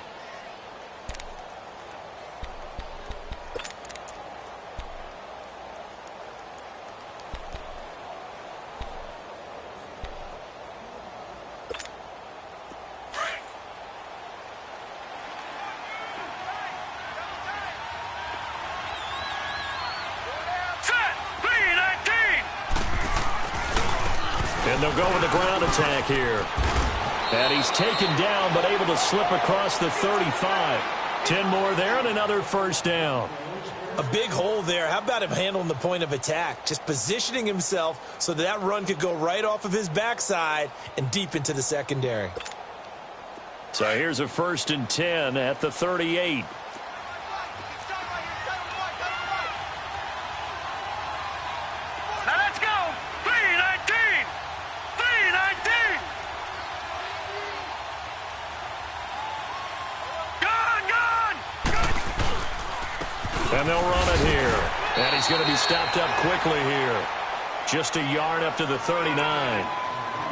S2: And they'll go with the ground attack here. And he's taken down, but able to slip across the 35. 10 more there and another first down.
S4: A big hole there. How about him handling the point of attack? Just positioning himself so that run could go right off of his backside and deep into the secondary.
S2: So here's a 1st and 10 at the 38. And they'll run it here. And he's going to be stopped up quickly here. Just a yard up to the 39.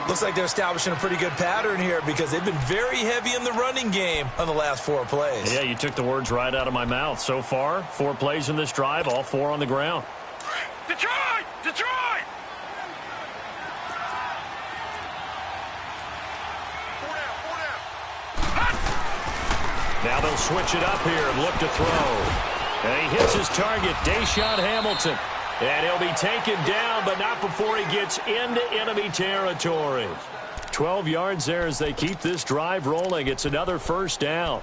S4: Looks like they're establishing a pretty good pattern here because they've been very heavy in the running game on the last 4 plays.
S2: Yeah, you took the words right out of my mouth. So far, 4 plays in this drive, all 4 on the ground.
S3: Detroit! Detroit!
S2: Now they'll switch it up here and look to throw. And he hits his target, Deshaun Hamilton. And he'll be taken down, but not before he gets into enemy territory. 12 yards there as they keep this drive rolling. It's another first down.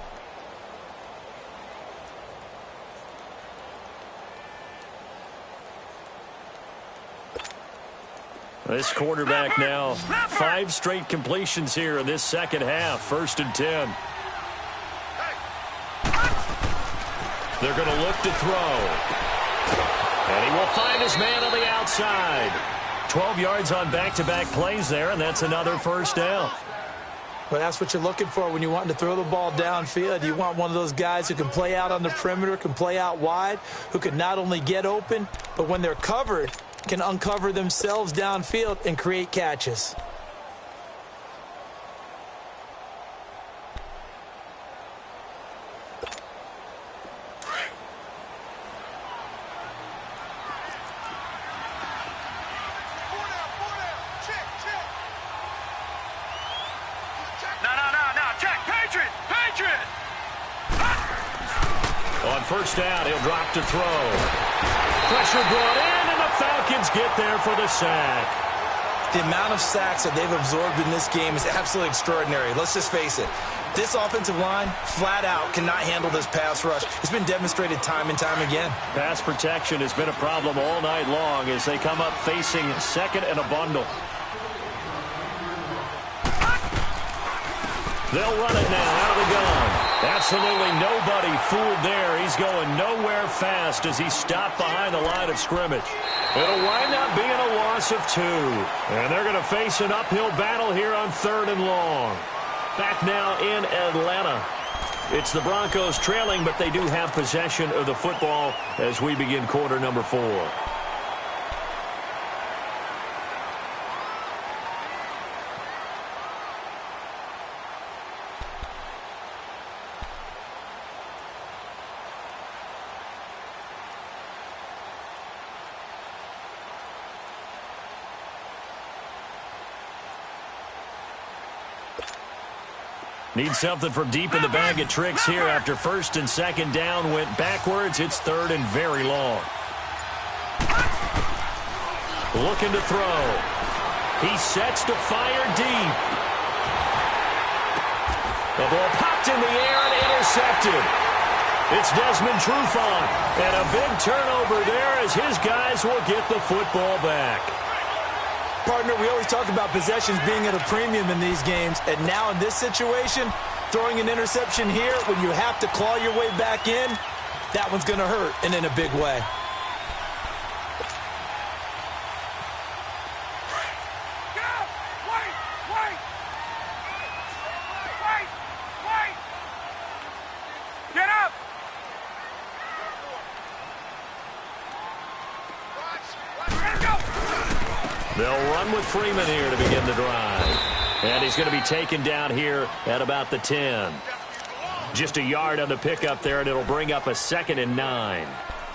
S2: This quarterback now, 5 straight completions here in this second half. 1st and 10. They're going to look to throw. And he will find his man on the outside. 12 yards on back-to-back plays there, and that's another first down.
S4: Well, that's what you're looking for when you want to throw the ball downfield. You want one of those guys who can play out on the perimeter, can play out wide, who can not only get open, but when they're covered, can uncover themselves downfield and create catches.
S2: On first down, he'll drop to throw. Pressure brought in, and the Falcons get there for the sack.
S4: The amount of sacks that they've absorbed in this game is absolutely extraordinary. Let's just face it. This offensive line, flat out, cannot handle this pass rush. It's been demonstrated time and time again.
S2: Pass protection has been a problem all night long as they come up facing second and a bundle. They'll run it now out of the gun. Absolutely nobody fooled there. He's going nowhere fast as he's stopped behind the line of scrimmage. It'll wind up being a loss of 2. And they're going to face an uphill battle here on 3rd and long. Back now in Atlanta. It's the Broncos trailing, but they do have possession of the football as we begin quarter number 4. Need something from deep in the bag of tricks here after first and second down went backwards. It's third and very long. Looking to throw. He sets to fire deep. The ball popped in the air and intercepted. It's Desmond Trufant, and a big turnover there as his guys will get the football back.
S4: Partner, we always talk about possessions being at a premium in these games, and now in this situation, throwing an interception here when you have to claw your way back in, that one's going to hurt, and in a big way.
S2: They'll run with Freeman here to begin the drive. And he's going to be taken down here at about the 10. Just a yard on the pickup there, and it'll bring up a 2nd and 9.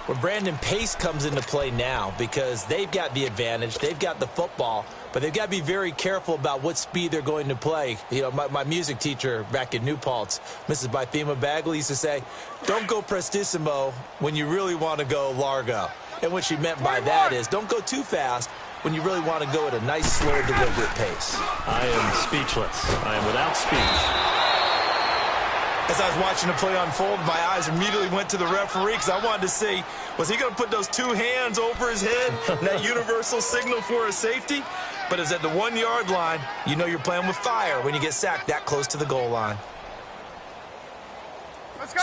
S4: Well, Brandon, pace comes into play now because they've got the advantage. They've got the football, but they've got to be very careful about what speed they're going to play. You know, my music teacher back in New Paltz, Mrs. Bythema Bagley, used to say, don't go prestissimo when you really want to go largo. And what she meant by that is don't go too fast when you really want to go at a nice, slow, deliberate pace.
S2: I am speechless. I am without speech.
S4: As I was watching the play unfold, my eyes immediately went to the referee because I wanted to see, was he going to put those 2 hands over his head, that universal signal for a safety? But it's at the 1-yard line. You know you're playing with fire when you get sacked that close to the goal line.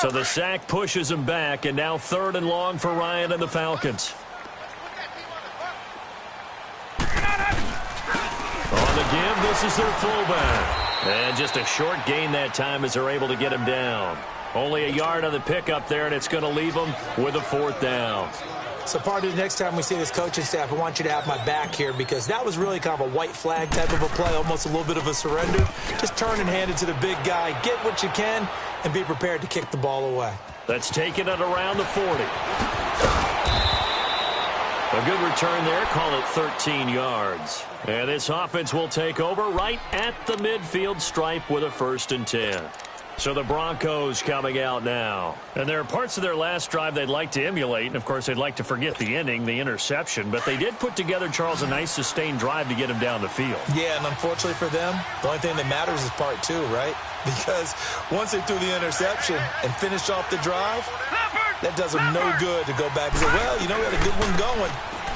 S2: So the sack pushes him back, and now 3rd and long for Ryan and the Falcons. On the give, this is their fullback. And just a short gain that time as they're able to get him down. Only a yard on the pickup there, and it's going to leave them with a 4th down.
S4: So, partner, the next time we see this coaching staff, I want you to have my back here because that was really kind of a white flag type of a play, almost a little bit of a surrender. Just turn and hand it to the big guy, get what you can, and be prepared to kick the ball away.
S2: That's taken at around the 40. A good return there, call it 13 yards. And this offense will take over right at the midfield stripe with a 1st and 10. So the Broncos coming out now. And there are parts of their last drive they'd like to emulate. And, of course, they'd like to forget the ending, the interception. But they did put together, Charles, a nice sustained drive to get him down the field.
S4: Yeah, and unfortunately for them, the only thing that matters is part 2, right? Because once they threw the interception and finished off the drive, that does them no good to go back and say, well, you know, we had a good one going.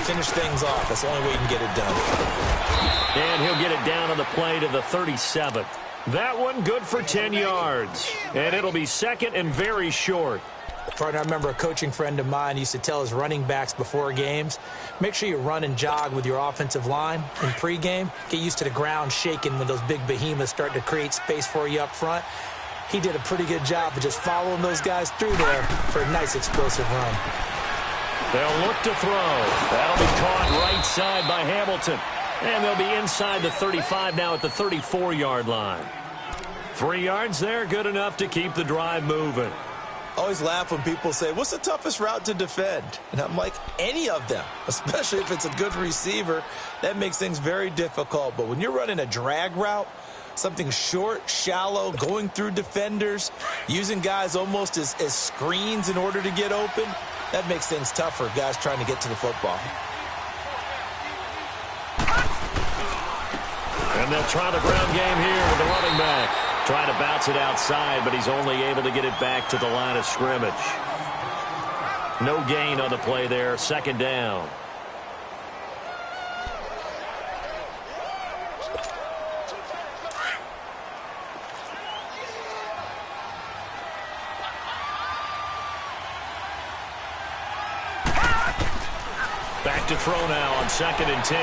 S4: Finish things off. That's the only way you can get it done.
S2: And he'll get it down on the play to the 37th. That one good for 10 yards. And it'll be 2nd and very short.
S4: Partner, I remember a coaching friend of mine used to tell his running backs before games, make sure you run and jog with your offensive line in pregame. Get used to the ground shaking when those big behemoths start to create space for you up front. He did a pretty good job of just following those guys through there for a nice explosive run.
S2: They'll look to throw. That'll be caught right side by Hamilton. And they'll be inside the 35 now at the 34-yard line. 3 yards there, good enough to keep the drive moving.
S4: I always laugh when people say, what's the toughest route to defend? And I'm like, any of them, especially if it's a good receiver. That makes things very difficult. But when you're running a drag route, something short, shallow, going through defenders, using guys almost as screens in order to get open, that makes things tough for guys trying to get to the football.
S2: And they'll try the ground game here with the running back. Trying to bounce it outside, but he's only able to get it back to the line of scrimmage. No gain on the play there. 2nd down. Back to throw now on 2nd and 10.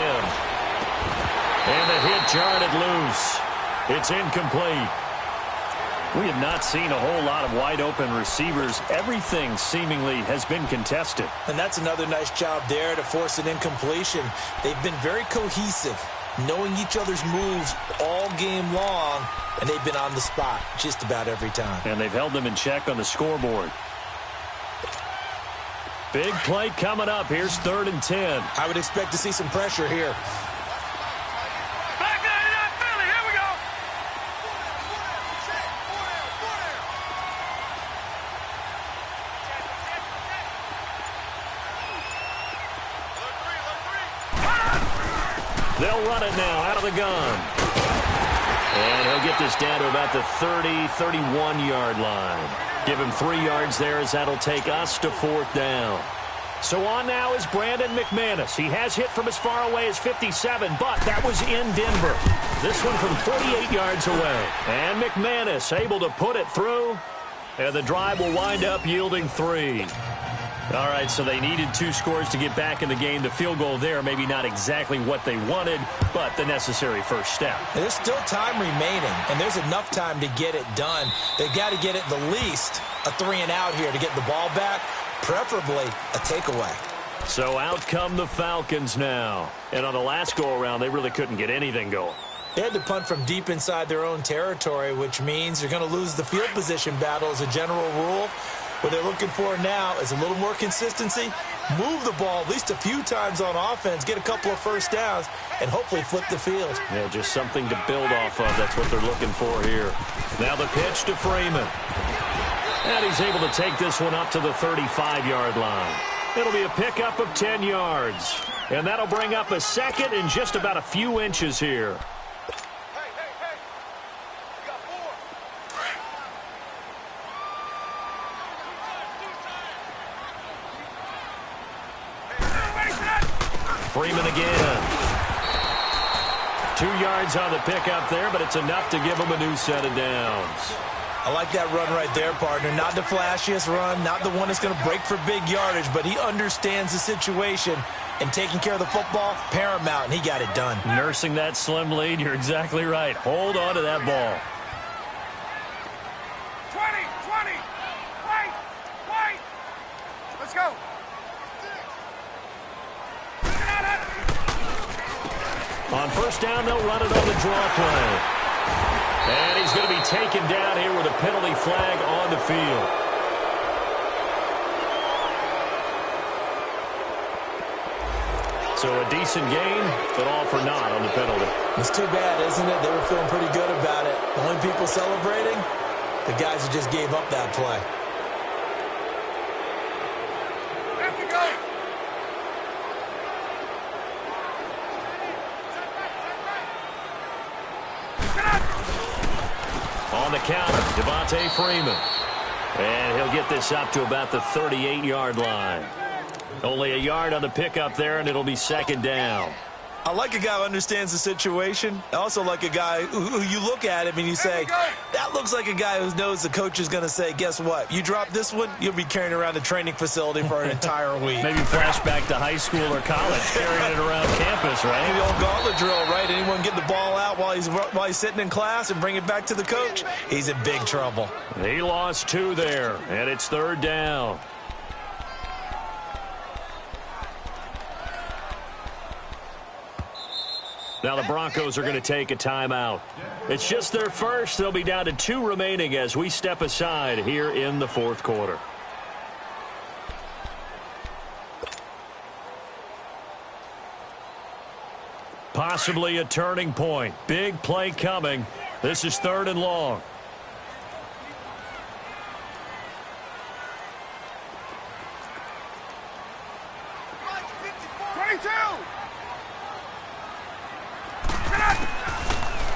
S2: And the hit jarred loose. It's incomplete. We have not seen a whole lot of wide-open receivers. Everything seemingly has been contested.
S4: And that's another nice job there to force an incompletion. They've been very cohesive, knowing each other's moves all game long, and they've been on the spot just about every time.
S2: And they've held them in check on the scoreboard. Big play coming up. Here's 3rd and 10.
S4: I would expect to see some pressure here.
S2: They'll run it now out of the gun. And he'll get this down to about the 30, 31-yard line. Give him 3 yards there as that'll take us to 4th down. So on now is Brandon McManus. He has hit from as far away as 57, but that was in Denver. This one from 48 yards away. And McManus able to put it through, and the drive will wind up yielding 3. All right, so they needed 2 scores to get back in the game. The field goal there, maybe not exactly what they wanted, but the necessary first step.
S4: There's still time remaining, and there's enough time to get it done. They've got to get it the least a 3-and-out here to get the ball back, preferably a takeaway.
S2: So out come the Falcons now. And on the last go-around, they really couldn't get anything going.
S4: They had to punt from deep inside their own territory, which means they're going to lose the field position battle as a general rule. What they're looking for now is a little more consistency, move the ball at least a few times on offense, get a couple of first downs, and hopefully flip the field.
S2: Yeah, just something to build off of. That's what they're looking for here. Now the pitch to Freeman. And he's able to take this one up to the 35-yard line. It'll be a pickup of 10 yards. And that'll bring up a second in just about a few inches here. Freeman again. 2 yards on the pickup there, but it's enough to give him a new set of downs.
S4: I like that run right there, partner. Not the flashiest run, not the one that's going to break for big yardage, but he understands the situation, and taking care of the football, paramount, and he got it done.
S2: Nursing that slim lead, you're exactly right. Hold on to that ball.
S3: 20, wait, let's go.
S2: On first down, they'll run it on the draw play. And he's going to be taken down here with a penalty flag on the field. So a decent gain, but all for naught on the penalty.
S4: It's too bad, isn't it? They were feeling pretty good about it. The only people celebrating, the guys who just gave up that play.
S3: There we go.
S2: On the counter, Devontae Freeman. And he'll get this up to about the 38-yard line. Only a yard on the pickup there, and it'll be second down.
S4: I like a guy who understands the situation. I also like a guy who you look at him and you say, that looks like a guy who knows the coach is going to say, guess what? You drop this one, you'll be carrying around the training facility for an entire week.
S2: Maybe flashback to high school or college, carrying it around campus, right?
S4: The old gauntlet drill, right? Anyone get the ball out while he's sitting in class and bring it back to the coach? He's in big trouble.
S2: He lost 2 there, and it's third down. Now the Broncos are going to take a timeout. It's just their first. They'll be down to 2 remaining as we step aside here in the fourth quarter. Possibly a turning point. Big play coming. This is 3rd and long.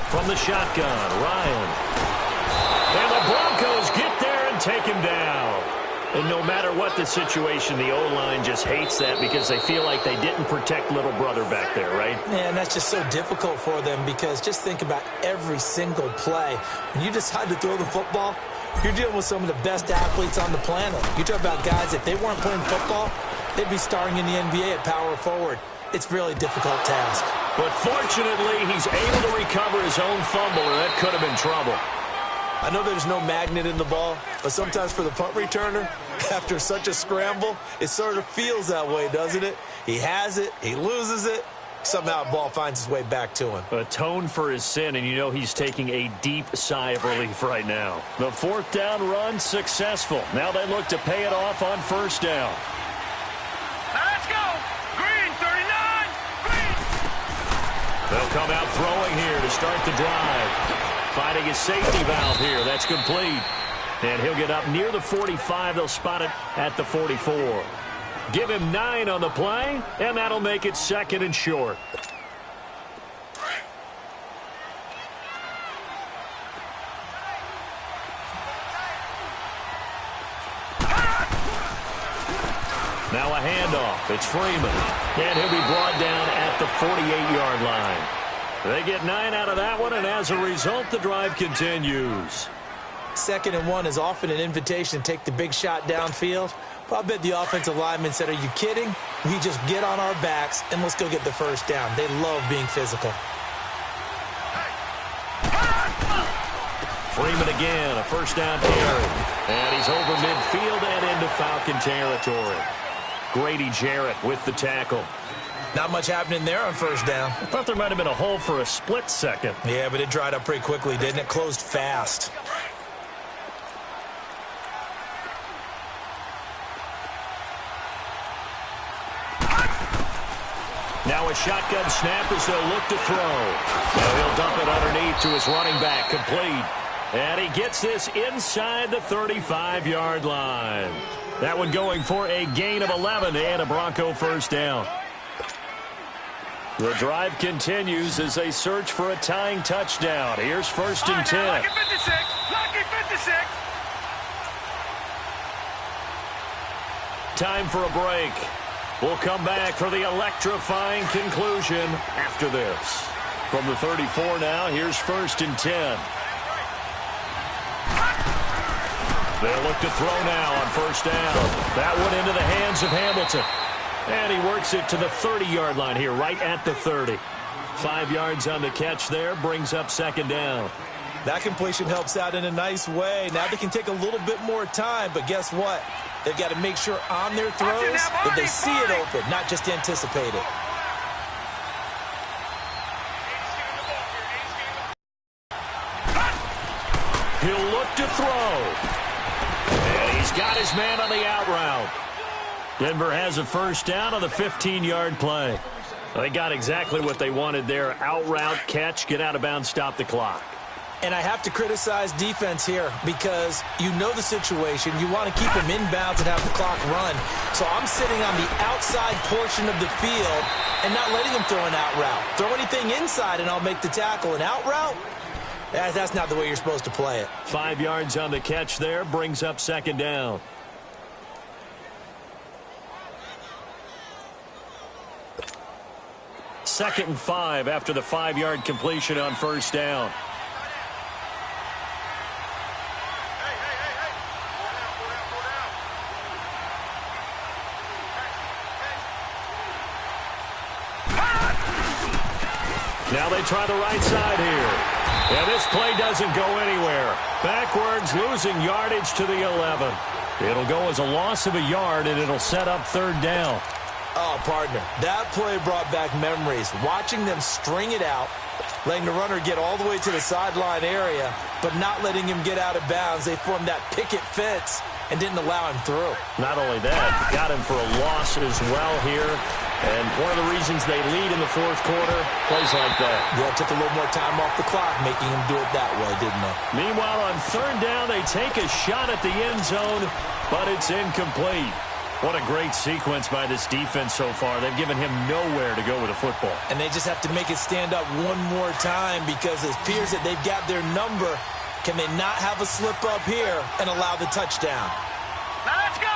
S2: From the shotgun, Ryan. And the Broncos get there and take him down. And no matter what the situation, the O-line just hates that because they feel like they didn't protect little brother back there, right?
S4: Man, that's just so difficult for them because just think about every single play. When you decide to throw the football, you're dealing with some of the best athletes on the planet. You talk about guys, if they weren't playing football, they'd be starring in the NBA at power forward. It's a really difficult task.
S2: But fortunately, he's able to recover his own fumble, or that could have been trouble.
S4: I know there's no magnet in the ball, but sometimes for the punt returner, after such a scramble, it sort of feels that way, doesn't it? He has it, he loses it, somehow the ball finds its way back to him.
S2: Atone for his sin, and you know he's taking a deep sigh of relief right now. The 4th down run successful. Now they look to pay it off on first down.
S3: Let's go. Green, 39. Green.
S2: They'll come out throwing here to start the drive. Finding his safety valve here. That's complete. And he'll get up near the 45. They'll spot it at the 44. Give him 9 on the play, and that'll make it 2nd and short. It's Freeman. And he'll be brought down at the 48-yard line. They get 9 out of that one, and as a result, the drive continues.
S4: 2nd and 1 is often an invitation to take the big shot downfield. Well, I bet the offensive lineman said, are you kidding? We just get on our backs and let's go get the first down. They love being physical.
S2: Freeman again, a first down carry. And he's over midfield and into Falcon territory. Grady Jarrett with the tackle.
S4: Not much happening there on first down.
S2: I thought there might have been a hole for a split second.
S4: Yeah, but it dried up pretty quickly, didn't it? Closed fast.
S2: Now a shotgun snap as they'll look to throw. Now he'll dump it underneath to his running back, complete. And he gets this inside the 35-yard line. That one going for a gain of 11 and a Bronco first down. The drive continues as they search for a tying touchdown. Here's 1st and 10.
S3: Lucky 56. Lucky 56.
S2: Time for a break. We'll come back for the electrifying conclusion after this. From the 34 now, here's 1st and 10. They'll look to throw now on first down. That one into the hands of Hamilton. And he works it to the 30-yard line here, right at the 30. 5 yards on the catch there, brings up 2nd down.
S4: That completion helps out in a nice way. Now they can take a little bit more time, but guess what? They've got to make sure on their throws that they see it open, not just anticipate it.
S2: He'll look to throw. And he's got his man on the out route. Denver has a first down on the 15-yard play. They got exactly what they wanted there. Out route, catch, get out of bounds, stop the clock.
S4: And I have to criticize defense here because you know the situation. You want to keep them inbounds and have the clock run. So I'm sitting on the outside portion of the field and not letting them throw an out route. Throw anything inside and I'll make the tackle. An out route? That's not the way you're supposed to play it.
S2: 5 yards on the catch there, brings up 2nd down. Second and 5 after the 5-yard completion on first down. Now they try the right side here. And this play doesn't go anywhere. Backwards, losing yardage to the 11. It'll go as a loss of a yard, and it'll set up 3rd down.
S4: Oh, partner, that play brought back memories. Watching them string it out, letting the runner get all the way to the sideline area, but not letting him get out of bounds. They formed that picket fence and didn't allow him through.
S2: Not only that, got him for a loss as well here. And one of the reasons they lead in the 4th quarter, plays like that.
S4: Yeah, it took a little more time off the clock, making him do it that way, didn't it?
S2: Meanwhile, on 3rd down, they take a shot at the end zone, but it's incomplete. What a great sequence by this defense so far. They've given him nowhere to go with the football. And
S4: they just have to make it stand up one more time because it appears that they've got their number. Can they not have a slip up here and allow the touchdown?
S3: Now let's go.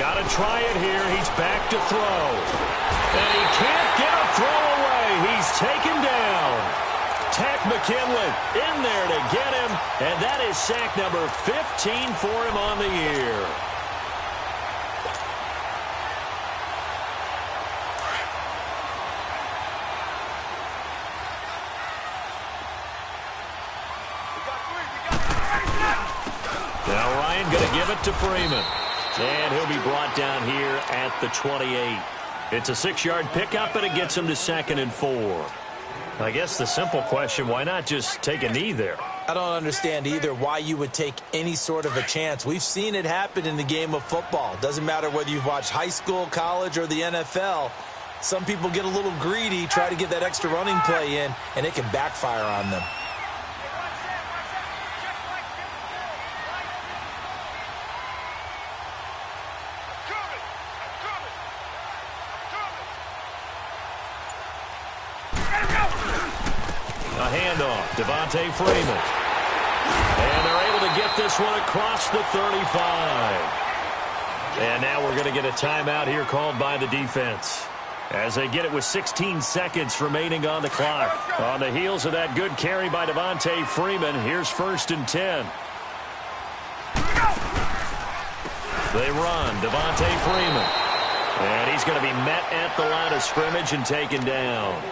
S2: Got to try it here. He's back to throw. And he can't get a throw away. He's taken down. Tack McKinley in there to get him. And that is sack number 15 for him on the year. Now Ryan going to give it to Freeman. And he'll be brought down here at the 28. It's a 6-yard pickup, and it gets him to 2nd and 4. I guess the simple question, why not just take a knee there?
S4: I don't understand either why you would take any sort of a chance. We've seen it happen in the game of football. Doesn't matter whether you've watched high school, college, or the NFL. Some people get a little greedy, try to get that extra running play in, and it can backfire on them.
S2: A handoff, Devontae Freeman. And they're able to get this one across the 35. And now we're going to get a timeout here called by the defense, as they get it with 16 seconds remaining on the clock. On the heels of that good carry by Devontae Freeman, here's 1st and 10. They run, Devontae Freeman. And he's going to be met at the line of scrimmage and taken down.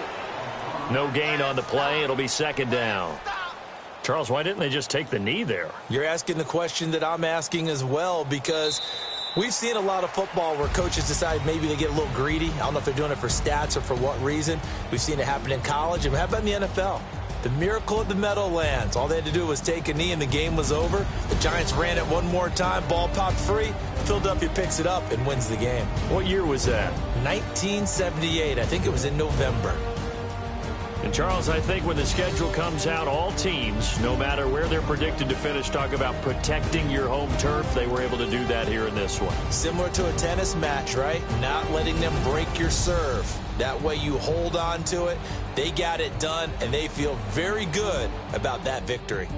S2: No gain on the play. It'll be 2nd down. Charles, why didn't they just take the knee there?
S4: You're asking the question that I'm asking as well, because we've seen a lot of football where coaches decide maybe they get a little greedy. I don't know if they're doing it for stats or for what reason. We've seen it happen in college, and how about in the NFL? The miracle of the Meadowlands. All they had to do was take a knee, and the game was over. The Giants ran it one more time. Ball popped free. Philadelphia picks it up and wins the game.
S2: What year was that?
S4: 1978. I think it was in November.
S2: And, Charles, I think when the schedule comes out, all teams, no matter where they're predicted to finish, talk about protecting your home turf. They were able to do that here in this one.
S4: Similar to a tennis match, right? Not letting them break your serve. That way you hold on to it. They got it done, and they feel very good about that victory.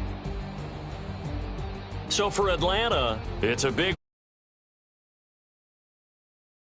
S2: So for Atlanta, it's a big